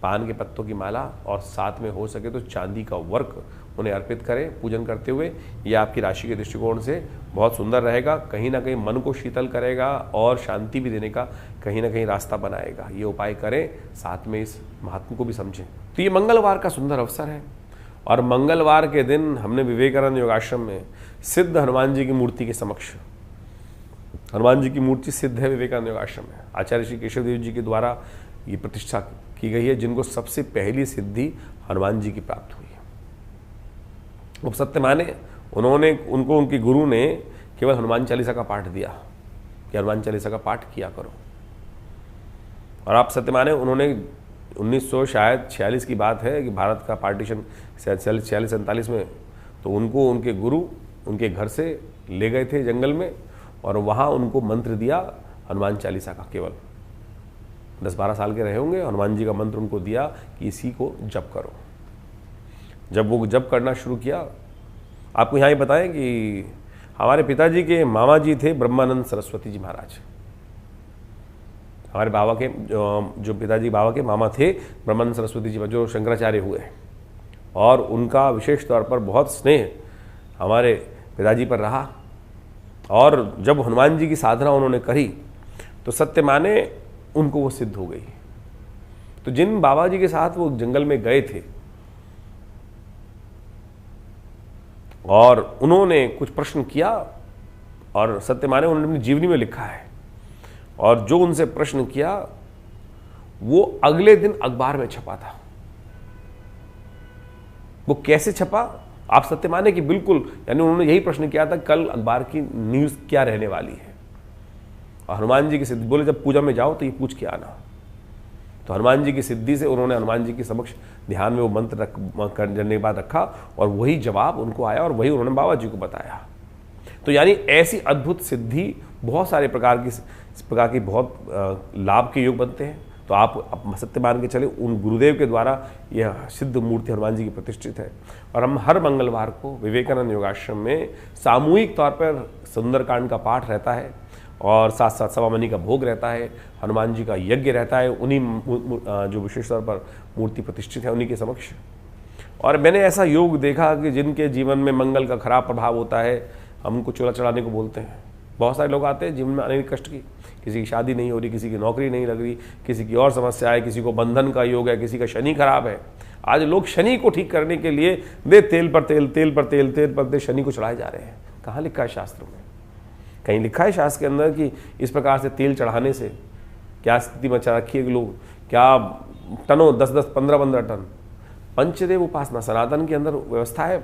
पान के पत्तों की माला और साथ में हो सके तो चांदी का वर्क उन्हें अर्पित करें पूजन करते हुए। यह आपकी राशि के दृष्टिकोण से बहुत सुंदर रहेगा, कहीं ना कहीं मन को शीतल करेगा और शांति भी देने का कहीं ना कहीं रास्ता बनाएगा। ये उपाय करें, साथ में इस महात्मा को भी समझें। तो ये मंगलवार का सुंदर अवसर है और मंगलवार के दिन हमने विवेकानंद योगाश्रम में सिद्ध हनुमान जी की मूर्ति के समक्ष, हनुमान जी की मूर्ति सिद्ध है विवेकानंद योगाश्रम में, आचार्य श्री केशव देव जी के द्वारा ये प्रतिष्ठा की गई है, जिनको सबसे पहली सिद्धि हनुमान जी की प्राप्त हुई है। अब सत्य माने उनको उनके गुरु ने केवल हनुमान चालीसा का पाठ दिया कि हनुमान चालीसा का पाठ किया करो। और आप सत्य माने उन्होंने 1946 की बात है कि भारत का पार्टीशन 46-47 में, तो उनको उनके गुरु उनके घर से ले गए थे जंगल में और वहाँ उनको मंत्र दिया हनुमान चालीसा का। केवल 10-12 साल के रहे होंगे, हनुमान जी का मंत्र उनको दिया कि इसी को जप करो। जब वो जप करना शुरू किया, आपको यहाँ ही बताएं कि हमारे पिताजी के मामा जी थे ब्रह्मानंद सरस्वती जी महाराज। हमारे बाबा के जो पिताजी बाबा के मामा थे ब्रह्मानंद सरस्वती जी जो शंकराचार्य हुए, और उनका विशेष तौर पर बहुत स्नेह हमारे पिताजी पर रहा। और जब हनुमान जी की साधना उन्होंने करी तो सत्य माने उनको वो सिद्ध हो गई। तो जिन बाबा जी के साथ वो जंगल में गए थे और उन्होंने कुछ प्रश्न किया, और सत्य माने उन्होंने अपनी जीवनी में लिखा है, और जो उनसे प्रश्न किया वो अगले दिन अखबार में छपा था। वो कैसे छपा, आप सत्य माने कि बिल्कुल, यानी उन्होंने यही प्रश्न किया था कल अखबार की न्यूज क्या रहने वाली है। और हनुमान जी की सिद्धि बोले जब पूजा में जाओ तो ये पूछ के आना। तो हनुमान जी की सिद्धि से उन्होंने हनुमान जी के समक्ष ध्यान में वो मंत्र करने के बाद रखा और वही जवाब उनको आया और वही उन्होंने बाबा जी को बताया। तो यानी ऐसी अद्भुत सिद्धि बहुत सारे प्रकार की बहुत लाभ के योग बनते हैं। तो आप सत्य मान के चले उन गुरुदेव के द्वारा यह सिद्ध मूर्ति हनुमान जी की प्रतिष्ठित है। और हम हर मंगलवार को विवेकानंद योगाश्रम में सामूहिक तौर पर सुंदरकांड का पाठ रहता है और साथ साथ सवामनी का भोग रहता है, हनुमान जी का यज्ञ रहता है, उन्हीं जो विशेष तौर पर मूर्ति प्रतिष्ठित है उन्हीं के समक्ष। और मैंने ऐसा योग देखा कि जिनके जीवन में मंगल का खराब प्रभाव होता है, हम उनको चूल्हा चढ़ाने को बोलते हैं। बहुत सारे लोग आते हैं जीवन में अनेक कष्ट की, किसी की शादी नहीं हो रही, किसी की नौकरी नहीं लग रही, किसी की और समस्या है, किसी को बंधन का योग है, किसी का शनि खराब है। आज लोग शनि को ठीक करने के लिए तेल पर तेल शनि को चढ़ाए जा रहे हैं। कहाँ लिखा है शास्त्र में? कहीं लिखा है शास्त्र के अंदर कि इस प्रकार से तेल चढ़ाने से क्या स्थिति मचा रखी है? लोग क्या टनों 10-10, 15-15 टन पंचदेव उपासना सनातन के अंदर व्यवस्था है।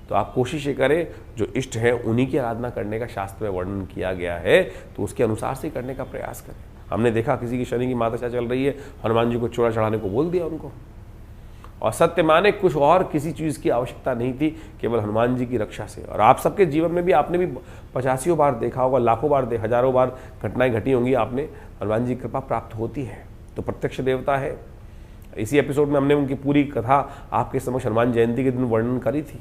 तो आप कोशिश ये करें, जो इष्ट है उन्हीं की आराधना करने का शास्त्र में वर्णन किया गया है, तो उसके अनुसार से करने का प्रयास करें। हमने देखा किसी की शनि की माता चल रही है, हनुमान जी को चूड़ा चढ़ाने को बोल दिया उनको, और सत्य माने कुछ और किसी चीज़ की आवश्यकता नहीं थी, केवल हनुमान जी की रक्षा से। और आप सबके जीवन में भी आपने भी 85 बार देखा होगा, लाखों बार, हजारों बार घटनाएं घटी होंगी, आपने हनुमान जी की कृपा प्राप्त होती है। तो प्रत्यक्ष देवता है। इसी एपिसोड में हमने उनकी पूरी कथा आपके समक्ष हनुमान जयंती के दिन वर्णन करी थी।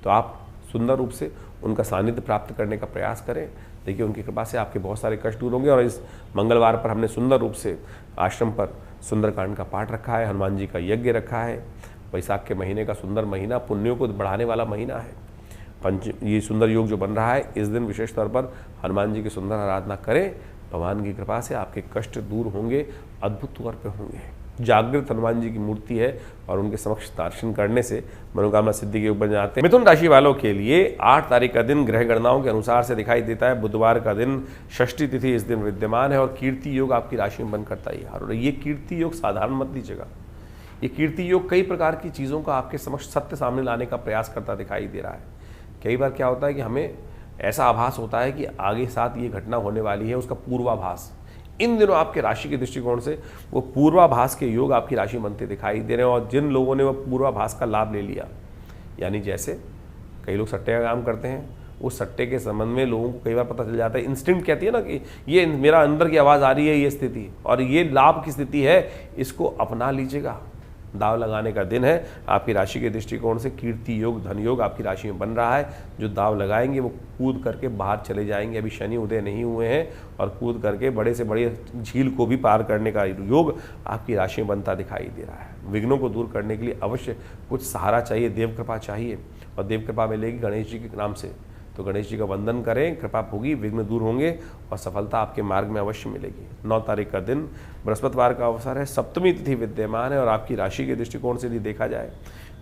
तो आप सुंदर रूप से उनका सानिध्य प्राप्त करने का प्रयास करें। देखिए उनकी कृपा से आपके बहुत सारे कष्ट दूर होंगे। और इस मंगलवार पर हमने सुंदर रूप से आश्रम पर सुंदरकांड का पाठ रखा है, हनुमान जी का यज्ञ रखा है। वैशाख के महीने का सुंदर महीना, पुण्यों को बढ़ाने वाला महीना है। ये सुंदर योग जो बन रहा है, इस दिन विशेष तौर पर हनुमान जी की सुंदर आराधना करें। भगवान की कृपा से आपके कष्ट दूर होंगे, अद्भुत तौर पर होंगे। जागृत हनुमान जी की मूर्ति है और उनके समक्ष दर्शन करने से मनोकामना सिद्धि के योग बन जाते हैं। मिथुन राशि वालों के लिए 8 तारीख का दिन ग्रह गणनाओं के अनुसार से दिखाई देता है। बुधवार का दिन, षष्ठी तिथि इस दिन विद्यमान है और कीर्ति योग आपकी राशि में बनकर तैयार हो रही है। ये कीर्ति योग साधारण मत लीजिएगा। ये कीर्ति योग कई प्रकार की चीज़ों का आपके समक्ष सत्य सामने लाने का प्रयास करता दिखाई दे रहा है। कई बार क्या होता है कि हमें ऐसा आभास होता है कि आगे साथ ये घटना होने वाली है, उसका पूर्वाभास। इन दिनों आपके राशि के दृष्टिकोण से वो पूर्वाभास के योग आपकी राशि बनते दिखाई दे रहे हैं। और जिन लोगों ने वो पूर्वाभास का लाभ ले लिया, यानी जैसे कई लोग सट्टे का काम करते हैं, उस सट्टे के संबंध में लोगों को कई बार पता चल जाता है। इंस्टिंक्ट कहती है ना कि ये मेरा अंदर की आवाज़ आ रही है, ये स्थिति और ये लाभ की स्थिति है, इसको अपना लीजिएगा। दाव लगाने का दिन है। आपकी राशि के दृष्टिकोण से कीर्ति योग, धन योग आपकी राशि में बन रहा है। जो दाव लगाएंगे वो कूद करके बाहर चले जाएंगे। अभी शनि उदय नहीं हुए हैं और कूद करके बड़े से बड़े झील को भी पार करने का योग आपकी राशि में बनता दिखाई दे रहा है। विघ्नों को दूर करने के लिए अवश्य कुछ सहारा चाहिए, देव कृपा चाहिए, और देव कृपा मिलेगी गणेश जी के नाम से। तो गणेश जी का वंदन करें, कृपा होगी, विघ्न दूर होंगे और सफलता आपके मार्ग में अवश्य मिलेगी। 9 तारीख का दिन बृहस्पतिवार का अवसर है, सप्तमी तिथि विद्यमान है और आपकी राशि के दृष्टिकोण से यदि देखा जाए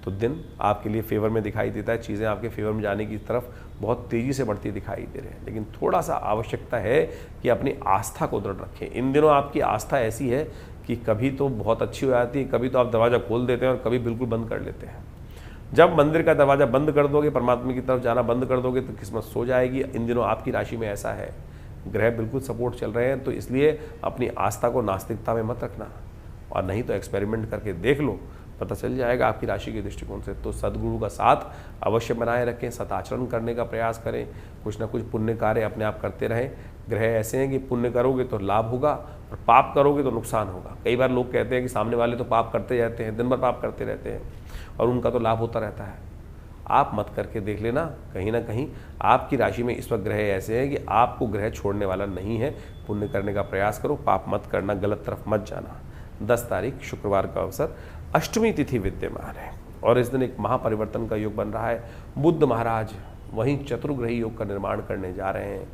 तो दिन आपके लिए फेवर में दिखाई देता है। चीज़ें आपके फेवर में जाने की तरफ बहुत तेज़ी से बढ़ती दिखाई दे रहे हैं, लेकिन थोड़ा सा आवश्यकता है कि अपनी आस्था को दृढ़ रखें। इन दिनों आपकी आस्था ऐसी है कि कभी तो बहुत अच्छी हो जाती है, कभी तो आप दरवाज़ा खोल देते हैं और कभी बिल्कुल बंद कर लेते हैं। जब मंदिर का दरवाज़ा बंद कर दोगे, परमात्मा की तरफ जाना बंद कर दोगे तो किस्मत सो जाएगी। इन दिनों आपकी राशि में ऐसा है, ग्रह बिल्कुल सपोर्ट चल रहे हैं, तो इसलिए अपनी आस्था को नास्तिकता में मत रखना, और नहीं तो एक्सपेरिमेंट करके देख लो, पता चल जाएगा आपकी राशि के दृष्टिकोण से। तो सद्गुरु का साथ अवश्य बनाए रखें, सदाचरण करने का प्रयास करें, कुछ ना कुछ पुण्य कार्य अपने आप करते रहें। ग्रह ऐसे हैं कि पुण्य करोगे तो लाभ होगा और पाप करोगे तो नुकसान होगा। कई बार लोग कहते हैं कि सामने वाले तो पाप करते रहते हैं, दिन भर पाप करते रहते हैं और उनका तो लाभ होता रहता है। आप मत करके देख लेना, कहीं ना कहीं आपकी राशि में इस वक्त ग्रह ऐसे हैं कि आपको ग्रह छोड़ने वाला नहीं है। पुण्य करने का प्रयास करो, पाप मत करना, गलत तरफ मत जाना। 10 तारीख शुक्रवार का अवसर, अष्टमी तिथि विद्यमान है और इस दिन एक महापरिवर्तन का योग बन रहा है। बुद्ध महाराज वहीं चतुर्ग्रही योग का निर्माण करने जा रहे हैं।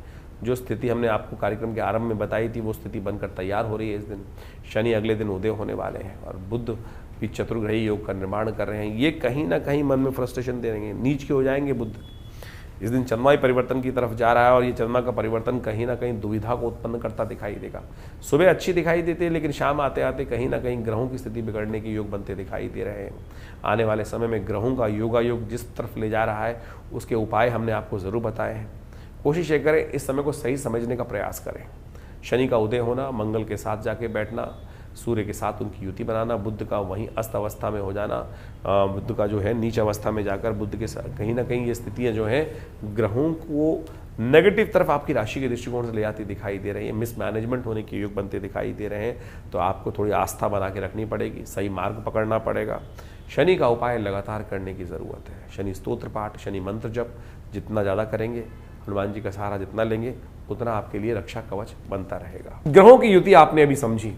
जो स्थिति हमने आपको कार्यक्रम के आरंभ में बताई थी वो स्थिति बनकर तैयार हो रही है। इस दिन शनि अगले दिन उदय होने वाले हैं और बुद्ध भी चतुर्ग्रही योग का निर्माण कर रहे हैं। ये कहीं ना कहीं मन में फ्रस्ट्रेशन दे देंगे, नीच के हो जाएंगे बुद्ध। इस दिन चंद्रमा परिवर्तन की तरफ जा रहा है और ये चंद्रमा का परिवर्तन कहीं ना कहीं दुविधा को उत्पन्न करता दिखाई देगा। सुबह अच्छी दिखाई देती है, लेकिन शाम आते आते कहीं ना कहीं ग्रहों की स्थिति बिगड़ने के योग बनते दिखाई दे रहे हैं। आने वाले समय में ग्रहों का योगा योग जिस तरफ ले जा रहा है उसके उपाय हमने आपको ज़रूर बताए हैं। कोशिश ये करें इस समय को सही समझने का प्रयास करें। शनि का उदय होना, मंगल के साथ जाके बैठना, सूर्य के साथ उनकी युति बनाना, बुद्ध का वहीं अस्त अवस्था में हो जाना, बुद्ध का जो है नीच अवस्था में जाकर बुद्ध के साथ कहीं ना कहीं ये स्थितियां जो हैं ग्रहों को नेगेटिव तरफ आपकी राशि के दृष्टिकोण से ले जाती दिखाई दे रही है। मिसमैनेजमेंट होने के योग बनते दिखाई दे रहे हैं, तो आपको थोड़ी आस्था बना के रखनी पड़ेगी, सही मार्ग पकड़ना पड़ेगा। शनि का उपाय लगातार करने की ज़रूरत है। शनि स्तोत्र पाठ, शनि मंत्र जप जितना ज़्यादा करेंगे, हनुमान जी का सहारा जितना लेंगे, उतना आपके लिए रक्षा कवच बनता रहेगा। ग्रहों की युति आपने अभी समझी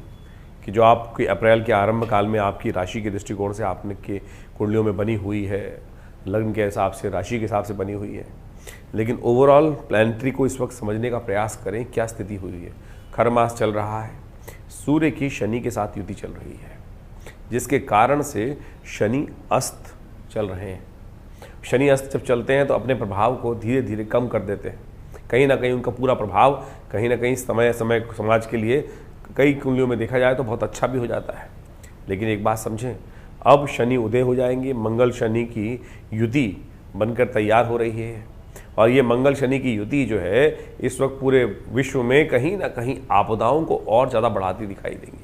कि जो आपके अप्रैल के आरंभ काल में आपकी राशि के दृष्टिकोण से आपने के कुंडलियों में बनी हुई है, लग्न के हिसाब से, राशि के हिसाब से बनी हुई है। लेकिन ओवरऑल प्लैनेटरी को इस वक्त समझने का प्रयास करें, क्या स्थिति हुई है। खर मास चल रहा है, सूर्य की शनि के साथ युति चल रही है, जिसके कारण से शनि अस्त चल रहे हैं। शनि अस्त जब चलते हैं तो अपने प्रभाव को धीरे धीरे कम कर देते हैं। कहीं ना कहीं उनका पूरा प्रभाव कहीं ना कहीं समय समय समाज के लिए कई कुंडलियों में देखा जाए तो बहुत अच्छा भी हो जाता है। लेकिन एक बात समझें, अब शनि उदय हो जाएंगे, मंगल शनि की युति बनकर तैयार हो रही है और ये मंगल शनि की युति जो है इस वक्त पूरे विश्व में कहीं ना कहीं आपदाओं को और ज़्यादा बढ़ाती दिखाई देंगी।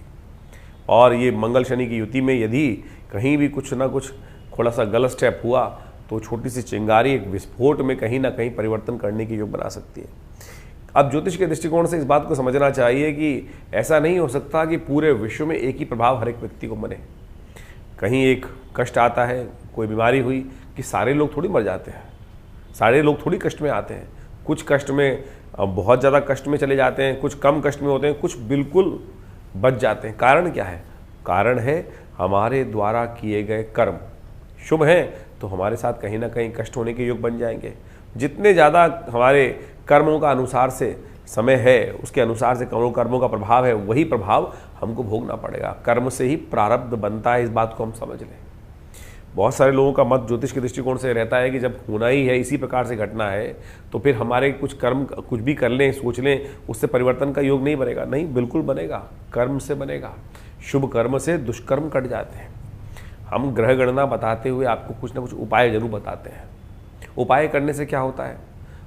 और ये मंगल शनि की युति में यदि कहीं भी कुछ ना कुछ थोड़ा सा गलत स्टेप हुआ तो छोटी सी चिंगारी एक विस्फोट में कहीं ना कहीं परिवर्तन करने की योग बना सकती है। अब ज्योतिष के दृष्टिकोण से इस बात को समझना चाहिए कि ऐसा नहीं हो सकता कि पूरे विश्व में एक ही प्रभाव हर एक व्यक्ति को बने। कहीं एक कष्ट आता है, कोई बीमारी हुई, कि सारे लोग थोड़ी मर जाते हैं, सारे लोग थोड़ी कष्ट में आते हैं। कुछ कष्ट में बहुत ज़्यादा कष्ट में चले जाते हैं, कुछ कम कष्ट में होते हैं, कुछ बिल्कुल बच जाते हैं। कारण क्या है? कारण है हमारे द्वारा किए गए कर्म। शुभ हैं तो हमारे साथ कहीं ना कहीं कष्ट होने के योग बन जाएंगे। जितने ज़्यादा हमारे कर्मों का अनुसार से समय है, उसके अनुसार से कर्मों का प्रभाव है, वही प्रभाव हमको भोगना पड़ेगा। कर्म से ही प्रारब्ध बनता है, इस बात को हम समझ लें। बहुत सारे लोगों का मत ज्योतिष के दृष्टिकोण से रहता है कि जब होना ही है, इसी प्रकार से घटना है, तो फिर हमारे कुछ कर्म कुछ भी कर लें, सोच लें, उससे परिवर्तन का योग नहीं बनेगा। नहीं, बिल्कुल बनेगा, कर्म से बनेगा। शुभ कर्म से दुष्कर्म कट जाते हैं। हम ग्रह गणना बताते हुए आपको कुछ ना कुछ उपाय जरूर बताते हैं। उपाय करने से क्या होता है?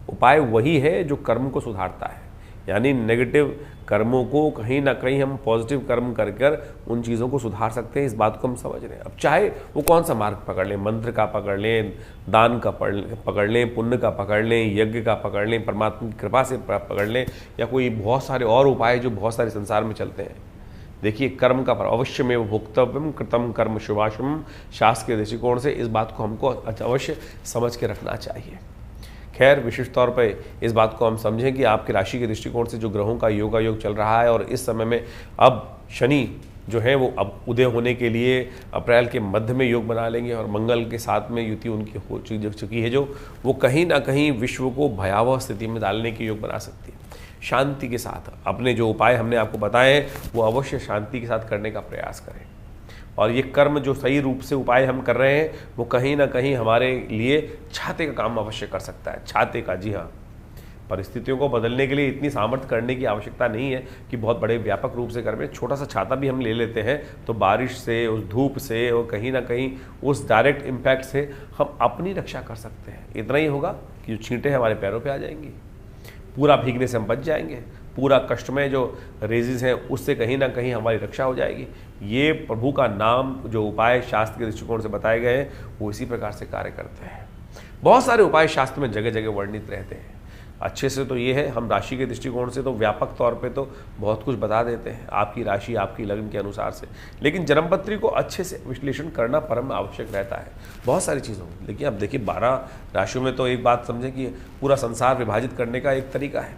उपाय वही है जो कर्म को सुधारता है, यानी नेगेटिव कर्मों को कहीं ना कहीं हम पॉजिटिव कर्म कर कर उन चीज़ों को सुधार सकते हैं। इस बात को हम समझ रहे हैं। अब चाहे वो कौन सा मार्ग पकड़ लें, मंत्र का पकड़ लें, दान का पकड़ लें, पुण्य का पकड़ लें, यज्ञ का पकड़ लें, परमात्मा की कृपा से पकड़ लें, या कोई बहुत सारे और उपाय जो बहुत सारे संसार में चलते हैं। देखिए, कर्म का फल अवश्यमेव भोक्तव्यम कृतम कर्म शुभाशुभम, शास्त्र के दृष्टिकोण से इस बात को हमको अवश्य समझ के रखना चाहिए। खैर, विशिष्ट तौर पे इस बात को हम समझें कि आपकी राशि के दृष्टिकोण से जो ग्रहों का योग चल रहा है, और इस समय में अब शनि जो है वो अब उदय होने के लिए अप्रैल के मध्य में योग बना लेंगे, और मंगल के साथ में युति उनकी हो चुकी है, जो वो कहीं ना कहीं विश्व को भयावह स्थिति में डालने की योग बना सकती है। शांति के साथ अपने जो उपाय हमने आपको बताए हैं वो अवश्य शांति के साथ करने का प्रयास करें, और ये कर्म जो सही रूप से उपाय हम कर रहे हैं वो कहीं ना कहीं हमारे लिए छाते का काम अवश्य कर सकता है। छाते का, जी हाँ, परिस्थितियों को बदलने के लिए इतनी सामर्थ्य करने की आवश्यकता नहीं है कि बहुत बड़े व्यापक रूप से करें। छोटा सा छाता भी हम ले लेते हैं तो बारिश से, उस धूप से और कहीं ना कहीं उस डायरेक्ट इम्पैक्ट से हम अपनी रक्षा कर सकते हैं। इतना ही होगा कि जो छींटे हमारे पैरों पे आ जाएंगी, पूरा भीगने से हम बच जाएंगे, पूरा कष्ट में जो रेजिस है उससे कहीं ना कहीं हमारी रक्षा हो जाएगी। ये प्रभु का नाम, जो उपाय शास्त्र के दृष्टिकोण से बताए गए हैं वो इसी प्रकार से कार्य करते हैं। बहुत सारे उपाय शास्त्र में जगह जगह वर्णित रहते हैं। अच्छे से तो ये है, हम राशि के दृष्टिकोण से तो व्यापक तौर पे तो बहुत कुछ बता देते हैं आपकी राशि आपकी लग्न के अनुसार से, लेकिन जन्मपत्री को अच्छे से विश्लेषण करना परम आवश्यक रहता है बहुत सारी चीज़ों में। लेकिन अब देखिए 12 राशियों में तो एक बात समझें कि पूरा संसार विभाजित करने का एक तरीका है।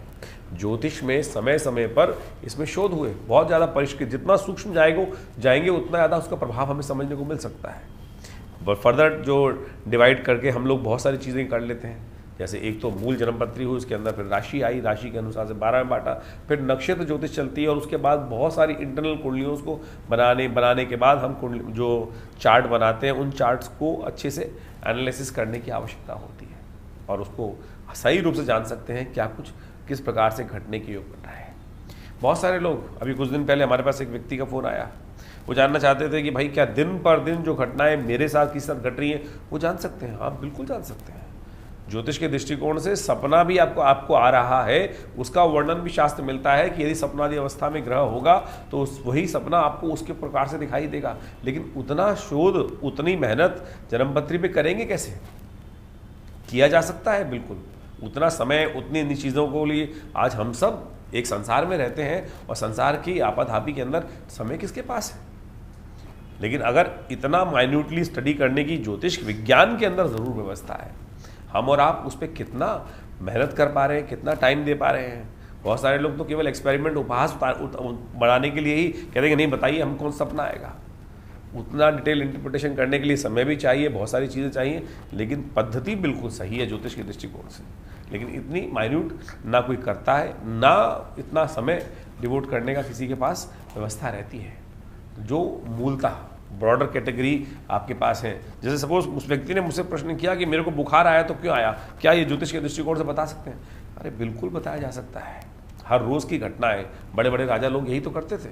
ज्योतिष में समय समय पर इसमें शोध हुए, बहुत ज़्यादा परिष्कृत, जितना सूक्ष्म जाएंगे उतना ज़्यादा उसका प्रभाव हमें समझने को मिल सकता है। फर्दर जो डिवाइड करके हम लोग बहुत सारी चीज़ें कर लेते हैं, जैसे एक तो मूल जन्मपत्री हुई, उसके अंदर फिर राशि आई, राशि के अनुसार से 12 में बांटा, फिर नक्षत्र ज्योतिष चलती है, और उसके बाद बहुत सारी इंटरनल कुंडलियों को बनाने के बाद हम जो चार्ट बनाते हैं उन चार्ट्स को अच्छे से एनालिसिस करने की आवश्यकता होती है, और उसको सही रूप से जान सकते हैं क्या कुछ किस प्रकार से घटने की योग बन रहा है। बहुत सारे लोग, अभी कुछ दिन पहले हमारे पास एक व्यक्ति का फ़ोन आया, वो जानना चाहते थे कि भाई क्या दिन पर दिन जो घटनाएं मेरे साथ किस साथ घट रही हैं वो जान सकते हैं। आप बिल्कुल जान सकते हैं। ज्योतिष के दृष्टिकोण से सपना भी आपको आ रहा है, उसका वर्णन भी शास्त्र मिलता है कि यदि सपनादि अवस्था में ग्रह होगा तो वही सपना आपको उसके प्रकार से दिखाई देगा। लेकिन उतना शोध, उतनी मेहनत जन्मपत्री पे करेंगे कैसे? किया जा सकता है बिल्कुल, उतना समय, उतनी इन चीज़ों को लिए आज हम सब एक संसार में रहते हैं, और संसार की आपाधापी के अंदर समय किसके पास है? लेकिन अगर इतना माइन्यूटली स्टडी करने की ज्योतिष विज्ञान के अंदर ज़रूर व्यवस्था है। हम और आप उस पर कितना मेहनत कर पा रहे हैं, कितना टाइम दे पा रहे हैं। बहुत सारे लोग तो केवल एक्सपेरिमेंट, उपहास बढ़ाने के लिए ही कहते हैं नहीं बताइए हम कौन सपना आएगा। उतना डिटेल इंटरप्रिटेशन करने के लिए समय भी चाहिए, बहुत सारी चीज़ें चाहिए, लेकिन पद्धति बिल्कुल सही है ज्योतिष के दृष्टिकोण से। लेकिन इतनी माइन्यूट ना कोई करता है, ना इतना समय डिवोट करने का किसी के पास व्यवस्था रहती है। जो मूलतः ब्रॉडर कैटेगरी आपके पास है, जैसे सपोज उस व्यक्ति ने मुझसे प्रश्न किया कि मेरे को बुखार आया तो क्यों आया, क्या ये ज्योतिष के दृष्टिकोण से बता सकते हैं? अरे बिल्कुल बताया जा सकता है। हर रोज़ की घटनाएं, बड़े बड़े राजा लोग यही तो करते थे।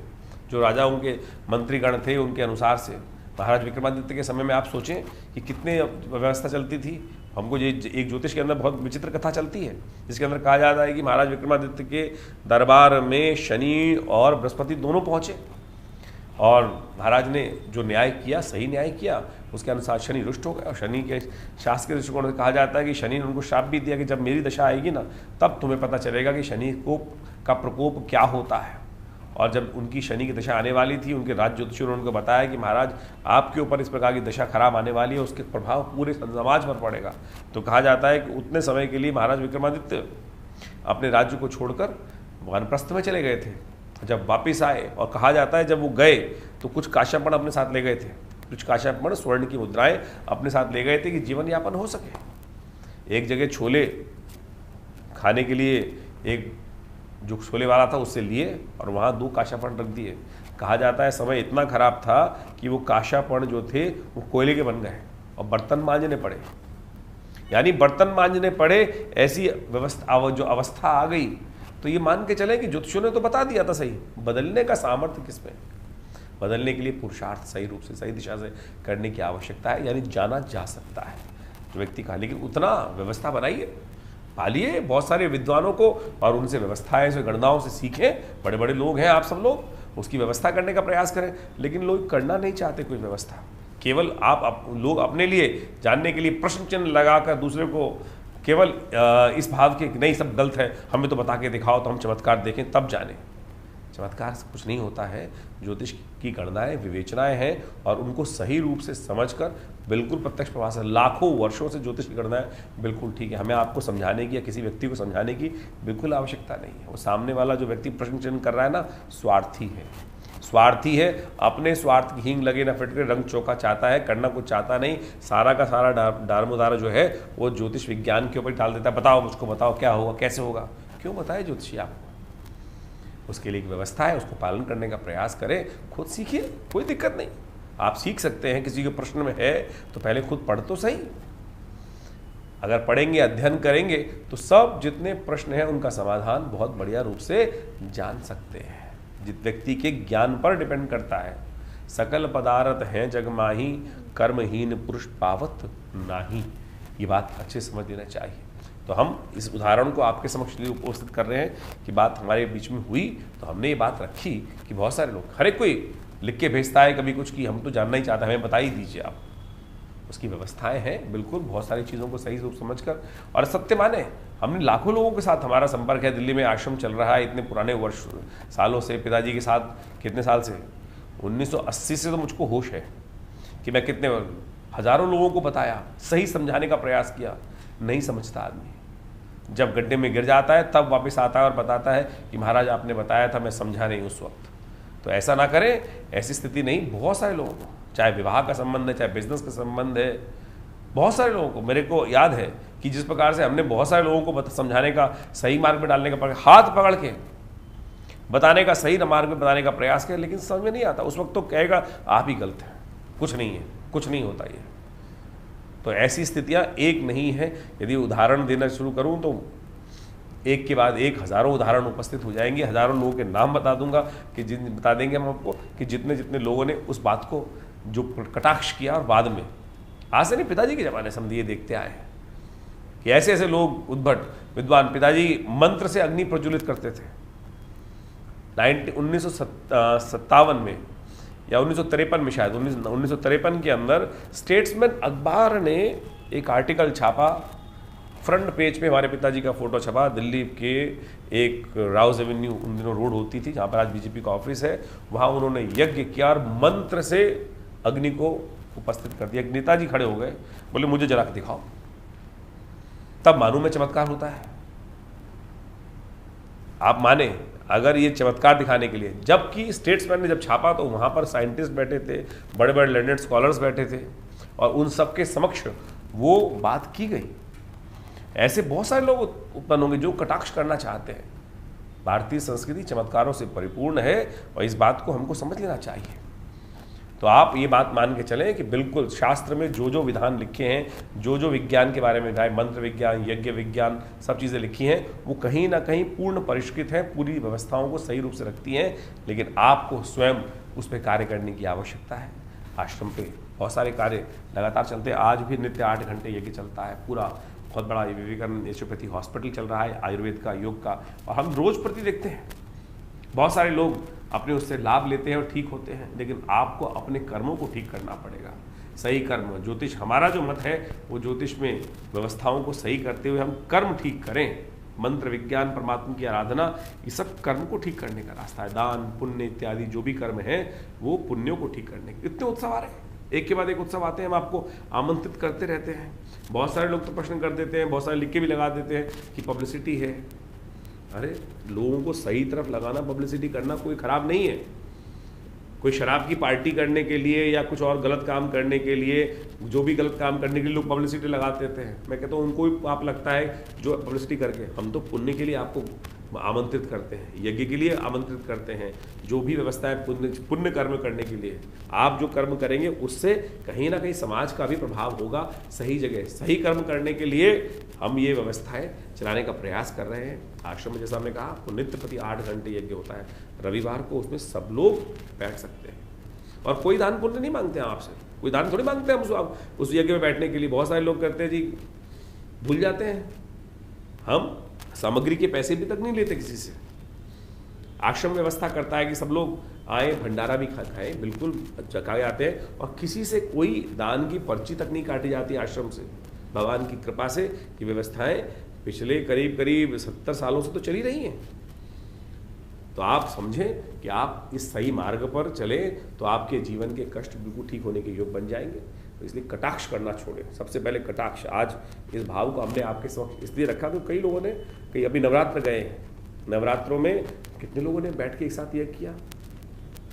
जो राजाओं के मंत्रीगण थे उनके अनुसार से, महाराज विक्रमादित्य के समय में आप सोचें कि कितने व्यवस्था चलती थी। हमको ये एक ज्योतिष के अंदर बहुत विचित्र कथा चलती है, जिसके अंदर कहा जाता है कि महाराज विक्रमादित्य के दरबार में शनि और बृहस्पति दोनों पहुँचे, और महाराज ने जो न्याय किया, सही न्याय किया, उसके अनुसार शनि रुष्ट हो गया। और शनि के शास्त्र के दृष्टिकोण से कहा जाता है कि शनि ने उनको श्राप भी दिया कि जब मेरी दशा आएगी ना, तब तुम्हें पता चलेगा कि शनि का प्रकोप क्या होता है। और जब उनकी शनि की दशा आने वाली थी, उनके राज ज्योतिषियों ने उनको बताया कि महाराज आपके ऊपर इस प्रकार की दशा खराब आने वाली है, उसके प्रभाव पूरे समाज पर पड़ेगा। तो कहा जाता है कि उतने समय के लिए महाराज विक्रमादित्य अपने राज्य को छोड़कर वानप्रस्थ में चले गए थे। जब वापस आए, और कहा जाता है जब वो गए तो कुछ काश्यापण अपने साथ ले गए थे, कुछ काश्यापण स्वर्ण की मुद्राएं अपने साथ ले गए थे कि जीवन यापन हो सके। एक जगह छोले खाने के लिए एक जो छोले वाला था उससे लिए, और वहाँ 2 काश्यापण रख दिए। कहा जाता है समय इतना खराब था कि वो काश्यापण जो थे वो कोयले के बन गए और बर्तन मांजने पड़े। यानी बर्तन मांजने पड़े, ऐसी व्यवस्था जो अवस्था आ गई। तो ये मान के चले कि ज्योतिषियों ने तो बता दिया था सही, बदलने का सामर्थ्य किसमें? बदलने के लिए पुरुषार्थ सही रूप से, सही दिशा से करने की आवश्यकता है, यानी जाना जा सकता है जो व्यक्ति का। लेकिन उतना व्यवस्था बनाइए, पालिए बहुत सारे विद्वानों को, और उनसे व्यवस्थाएं से, गणनाओं से सीखें। बड़े बड़े लोग हैं आप सब लोग, उसकी व्यवस्था करने का प्रयास करें। लेकिन लोग करना नहीं चाहते कोई व्यवस्था, केवल लोग अपने लिए जानने के लिए प्रश्न चिन्ह लगाकर दूसरे को केवल इस भाव के नहीं सब गलत है, हमें तो बता के दिखाओ तो हम चमत्कार देखें तब जाने। चमत्कार से कुछ नहीं होता है। ज्योतिष की गणनाएं, विवेचनाएं हैं और उनको सही रूप से समझकर बिल्कुल प्रत्यक्ष प्रभाव से, लाखों वर्षों से ज्योतिष की गणनाएं बिल्कुल ठीक है। हमें आपको समझाने की या किसी व्यक्ति को समझाने की बिल्कुल आवश्यकता नहीं है। वो सामने वाला जो व्यक्ति प्रश्न चिन्ह कर रहा है ना, स्वार्थी है, स्वार्थी है। अपने स्वार्थ की हींग लगे ना फिटके, रंग चौका चाहता है, करना कुछ चाहता नहीं। सारा का सारा दारमोदार जो है वो ज्योतिष विज्ञान के ऊपर डाल देता है। बताओ मुझको, बताओ क्या होगा, कैसे होगा। क्यों बताए ज्योतिषी आपको? उसके लिए एक व्यवस्था है, उसको पालन करने का प्रयास करें, खुद सीखिए, कोई दिक्कत नहीं। आप सीख सकते हैं। किसी के प्रश्न में है तो पहले खुद पढ़ तो सही। अगर पढ़ेंगे, अध्ययन करेंगे तो सब जितने प्रश्न हैं उनका समाधान बहुत बढ़िया रूप से जान सकते हैं। जिस व्यक्ति के ज्ञान पर डिपेंड करता है। सकल पदार्थ हैं जग माही, कर्महीन पुरुष पावत नाही। ये बात अच्छे समझ लेना चाहिए। तो हम इस उदाहरण को आपके समक्ष लिए उपस्थित कर रहे हैं कि बात हमारे बीच में हुई तो हमने ये बात रखी कि बहुत सारे लोग, हर एक कोई लिख के भेजता है कभी कुछ कि हम तो जानना ही चाहते हैं, हमें बता ही दीजिए आप। उसकी व्यवस्थाएं हैं बिल्कुल, बहुत सारी चीज़ों को सही रूप समझकर और सत्य माने। हमने लाखों लोगों के साथ हमारा संपर्क है। दिल्ली में आश्रम चल रहा है इतने पुराने वर्ष सालों से, पिताजी के साथ कितने साल से, 1980 से तो मुझको होश है कि मैं कितने हजारों लोगों को बताया, सही समझाने का प्रयास किया। नहीं समझता आदमी, जब गड्ढे में गिर जाता है तब वापस आता है और बताता है कि महाराज आपने बताया था, मैं समझा नहीं उस वक्त। तो ऐसा ना करें, ऐसी स्थिति नहीं। बहुत सारे लोगों को, चाहे विवाह का संबंध है, चाहे बिजनेस का संबंध है, बहुत सारे लोगों को, मेरे को याद है कि जिस प्रकार से हमने बहुत सारे लोगों को समझाने का, सही मार्ग में डालने का, हाथ पकड़ के बताने का, सही मार्ग में बताने का प्रयास किया, लेकिन समझ में नहीं आता। उस वक्त तो कहेगा आप ही गलत हैं, कुछ नहीं है, कुछ नहीं होता ये। तो ऐसी स्थितियां एक नहीं है। यदि उदाहरण देना शुरू करूं तो एक के बाद एक हजारों उदाहरण उपस्थित हो जाएंगे। हजारों लोगों के नाम बता दूंगा कि बता देंगे हम आपको कि जितने जितने लोगों ने उस बात को जो कटाक्ष किया, और बाद में, आज से नहीं, पिताजी के जमाने से हम ये देखते आए हैं कि ऐसे ऐसे लोग उद्भट विद्वान, पिताजी मंत्र से अग्नि प्रज्वलित करते थे। 1957 में या 1953 में, शायद 1953 के अंदर स्टेट्समैन अखबार ने एक आर्टिकल छापा, फ्रंट पेज पे हमारे पिताजी का फोटो छपा। दिल्ली के एक राउज एवेन्यू उन दिनों रोड होती थी, जहाँ पर आज बीजेपी का ऑफिस है, वहाँ उन्होंने यज्ञ किया और मंत्र से अग्नि को उपस्थित कर दिया। नेताजी खड़े हो गए, बोले मुझे जला के दिखाओ, तब मालूम में चमत्कार होता है। आप माने, अगर ये चमत्कार दिखाने के लिए, जबकि स्टेट्समैन ने जब छापा तो वहाँ पर साइंटिस्ट बैठे थे, बड़े बड़े लर्नेड स्कॉलर्स बैठे थे, और उन सबके समक्ष वो बात की गई। ऐसे बहुत सारे लोग उत्पन्न होंगे जो कटाक्ष करना चाहते हैं। भारतीय संस्कृति चमत्कारों से परिपूर्ण है और इस बात को हमको समझ लेना चाहिए। तो आप ये बात मान के चलें कि बिल्कुल शास्त्र में जो जो विधान लिखे हैं, जो जो विज्ञान के बारे में, चाहे मंत्र विज्ञान, यज्ञ विज्ञान, सब चीज़ें लिखी हैं, वो कहीं ना कहीं पूर्ण परिष्कृत है, पूरी व्यवस्थाओं को सही रूप से रखती हैं, लेकिन आपको स्वयं उस पर कार्य करने की आवश्यकता है। आश्रम पे बहुत सारे कार्य लगातार चलते हैं। आज भी नित्य 8 घंटे यज्ञ चलता है। पूरा बहुत बड़ा विवेकानंद नेचुरोपैथी हॉस्पिटल चल रहा है, आयुर्वेद का, योग का, और हम रोज प्रति देखते हैं बहुत सारे लोग अपने उससे लाभ लेते हैं और ठीक होते हैं। लेकिन आपको अपने कर्मों को ठीक करना पड़ेगा, सही कर्म। ज्योतिष, हमारा जो मत है वो ज्योतिष में व्यवस्थाओं को सही करते हुए हम कर्म ठीक करें। मंत्र विज्ञान, परमात्मा की आराधना, ये सब कर्म को ठीक करने का रास्ता है। दान पुण्य इत्यादि जो भी कर्म है वो पुण्यों को ठीक करने के। इतने उत्सव आ रहे हैं, एक के बाद एक उत्सव आते हैं, हम आपको आमंत्रित करते रहते हैं। बहुत सारे लोग तो प्रश्न कर देते हैं, बहुत सारे लिख के भी लगा देते हैं कि पब्लिसिटी है। अरे लोगों को सही तरफ लगाना, पब्लिसिटी करना कोई खराब नहीं है। कोई शराब की पार्टी करने के लिए या कुछ और गलत काम करने के लिए, जो भी गलत काम करने के लिए लोग पब्लिसिटी लगा देते हैं, मैं कहता हूँ उनको ही पाप लगता है जो पब्लिसिटी करके। हम तो पुण्य के लिए आपको आमंत्रित करते हैं, यज्ञ के लिए आमंत्रित करते हैं, जो भी व्यवस्था है पुण्य कर्म करने के लिए। आप जो कर्म करेंगे उससे कहीं ना कहीं समाज का भी प्रभाव होगा। सही जगह सही कर्म करने के लिए हम ये व्यवस्थाएं चलाने का प्रयास कर रहे हैं। आश्रम में जैसा हमने कहा, आपको नित्य प्रति 8 घंटे यज्ञ होता है। रविवार को उसमें सब लोग बैठ सकते हैं और कोई दान पुण्य नहीं मांगते हैं आपसे, कोई दान थोड़ी मांगते हैं हम उस यज्ञ में बैठने के लिए। बहुत सारे लोग करते हैं जी, भूल जाते हैं, हम सामग्री के पैसे भी तक नहीं लेते किसी से। आश्रम व्यवस्था करता है कि सब लोग आए, भंडारा भी खाएं, बिल्कुल चखाए आते हैं, और किसी से कोई दान की पर्ची तक नहीं काटी जाती आश्रम से। भगवान की कृपा से ये व्यवस्थाएं पिछले करीब 70 सालों से तो चली रही हैं। तो तो आप समझें कि आप इस सही मार्ग पर चले तो आपके जीवन के कष्ट बिल्कुल ठीक होने के योग बन जाएंगे। तो इसलिए कटाक्ष करना छोड़ें। सबसे पहले कटाक्ष, आज इस भाव को हमने आपके समक्ष इसलिए रखा तो कई लोगों ने, कई अभी नवरात्र गए हैं, नवरात्रों में कितने लोगों ने बैठ के एक साथ यज्ञ किया,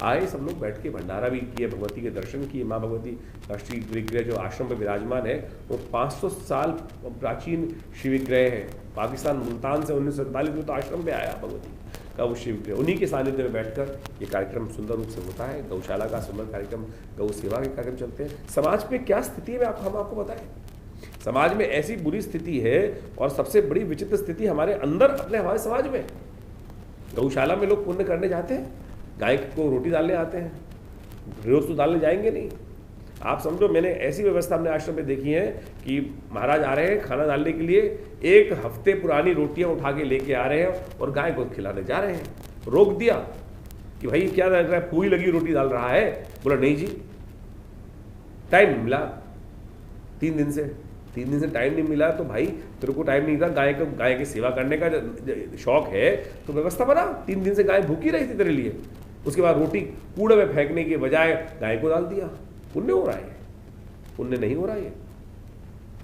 आए सब लोग बैठ के भंडारा भी किए, भगवती के दर्शन किए। माँ भगवती राष्ट्रीय विग्रह जो आश्रम में विराजमान है वो 500 साल प्राचीन शिव विग्रह है। पाकिस्तान मुल्तान से 1947 में तो आश्रम पे आया भगवती का वो शिव विग्रह। उन्हीं के सानिध्य में बैठकर ये कार्यक्रम सुंदर रूप से होता है। गौशाला का सुंदर कार्यक्रम, गौ सेवा के कार्यक्रम चलते हैं। समाज में क्या स्थिति है हम आपको बताएं। समाज में ऐसी बुरी स्थिति है और सबसे बड़ी विचित्र स्थिति हमारे अंदर, अपने हमारे समाज में। गौशाला में लोग पुण्य करने जाते हैं, गाय को रोटी डालने आते हैं, रोज तो डालने जाएंगे नहीं। आप समझो, मैंने ऐसी व्यवस्था अपने आश्रम में देखी है कि महाराज आ रहे हैं खाना डालने के लिए, 1 हफ्ते पुरानी रोटियां उठा के लेके आ रहे हैं और गाय को खिलाने जा रहे हैं। रोक दिया कि भाई क्या लग रहा है, पूरी लगी रोटी डाल रहा है? बोला नहीं जी, टाइम मिला 3 दिन से। 3 दिन से टाइम नहीं मिला तो भाई तेरे को टाइम नहीं था, गाय की सेवा करने का शौक है तो व्यवस्था बना। 3 दिन से गाय भूखी रही थी तेरे लिए, उसके बाद रोटी कूड़े में फेंकने के बजाय गाय को डाल दिया। पुण्य हो रहा है? पुण्य नहीं हो रहा है।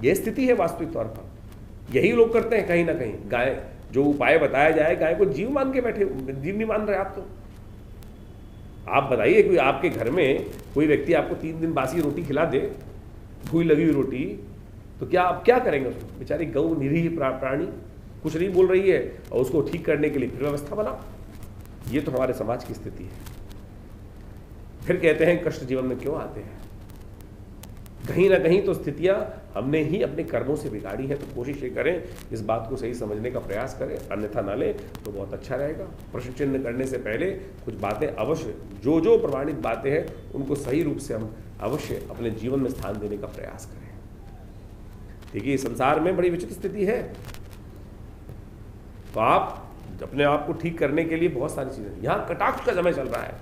यह स्थिति है वास्तविक तौर पर। यही लोग करते हैं कहीं ना कहीं। गाय, जो उपाय बताया जाए, गाय को जीव मान के बैठे, जीव नहीं मान रहे आप। तो आप बताइए, कोई आपके घर में कोई व्यक्ति आपको 3 दिन बासी रोटी खिला दे, भूई लगी हुई रोटी, तो क्या आप क्या करेंगे उसको? बेचारी गौ निरीह प्राणी कुछ नहीं बोल रही है और उसको ठीक करने के लिए फिर व्यवस्था बना। ये तो हमारे समाज की स्थिति है। फिर कहते हैं कष्ट जीवन में क्यों आते हैं? कहीं ना कहीं तो स्थितियां हमने ही अपने कर्मों से बिगाड़ी है। तो कोशिश ये करें, इस बात को सही समझने का प्रयास करें, अन्यथा ना लें तो बहुत अच्छा रहेगा। प्रश्न चिन्ह करने से पहले कुछ बातें अवश्य, जो प्रमाणित बातें हैं उनको सही रूप से हम अवश्य अपने जीवन में स्थान देने का प्रयास करें। देखिए, संसार में बड़ी विचित्र स्थिति है, तो आप अपने आप को ठीक करने के लिए बहुत सारी चीजें। यहाँ कटाक्ष का समय चल रहा है,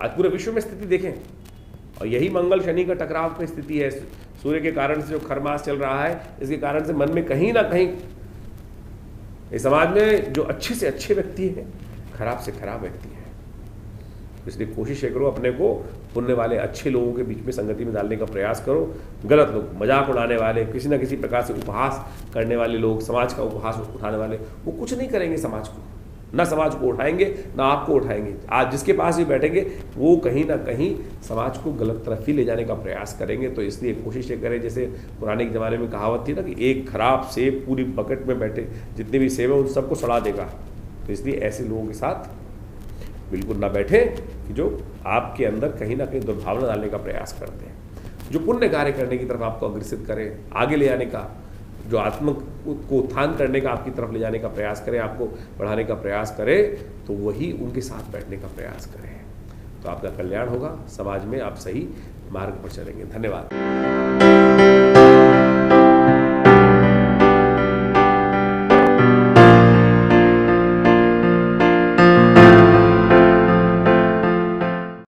आज पूरे विश्व में स्थिति देखें, और यही मंगल शनि का टकराव की स्थिति है। सूर्य के कारण से जो खरमास चल रहा है, इसके कारण से मन में कहीं ना कहीं इस समाज में जो अच्छे से अच्छे व्यक्ति हैं, खराब से खराब व्यक्ति हैं। इसलिए कोशिश करो अपने को पुण्य वाले अच्छे लोगों के बीच में संगति में डालने का प्रयास करो। गलत लोग, मजाक उड़ाने वाले, किसी न किसी प्रकार से उपहास करने वाले लोग, समाज का उपहास उठाने वाले, वो कुछ नहीं करेंगे समाज को, ना समाज को उठाएंगे ना आपको उठाएंगे। आज जिसके पास भी बैठेंगे वो कहीं ना कहीं समाज को गलत तरफ ही ले जाने का प्रयास करेंगे। तो इसलिए कोशिश ये करें, जैसे पुराने ज़माने में कहावत थी ना कि एक खराब सेब पूरी बकेट में बैठे जितने भी सेब हैं उन सबको सड़ा देगा। तो इसलिए ऐसे लोगों के साथ बिल्कुल ना बैठे कि जो आपके अंदर कहीं ना कहीं दुर्भावना डालने का प्रयास करते हैं, जो पुण्य कार्य करने की तरफ आपको अग्रसित करें, आगे ले जाने का, जो आत्म को उत्थान करने का आपकी तरफ ले जाने का प्रयास करें, आपको बढ़ाने का प्रयास करें, तो वही उनके साथ बैठने का प्रयास करें। तो आपका कल्याण होगा, समाज में आप सही मार्ग पर चलेंगे। धन्यवाद।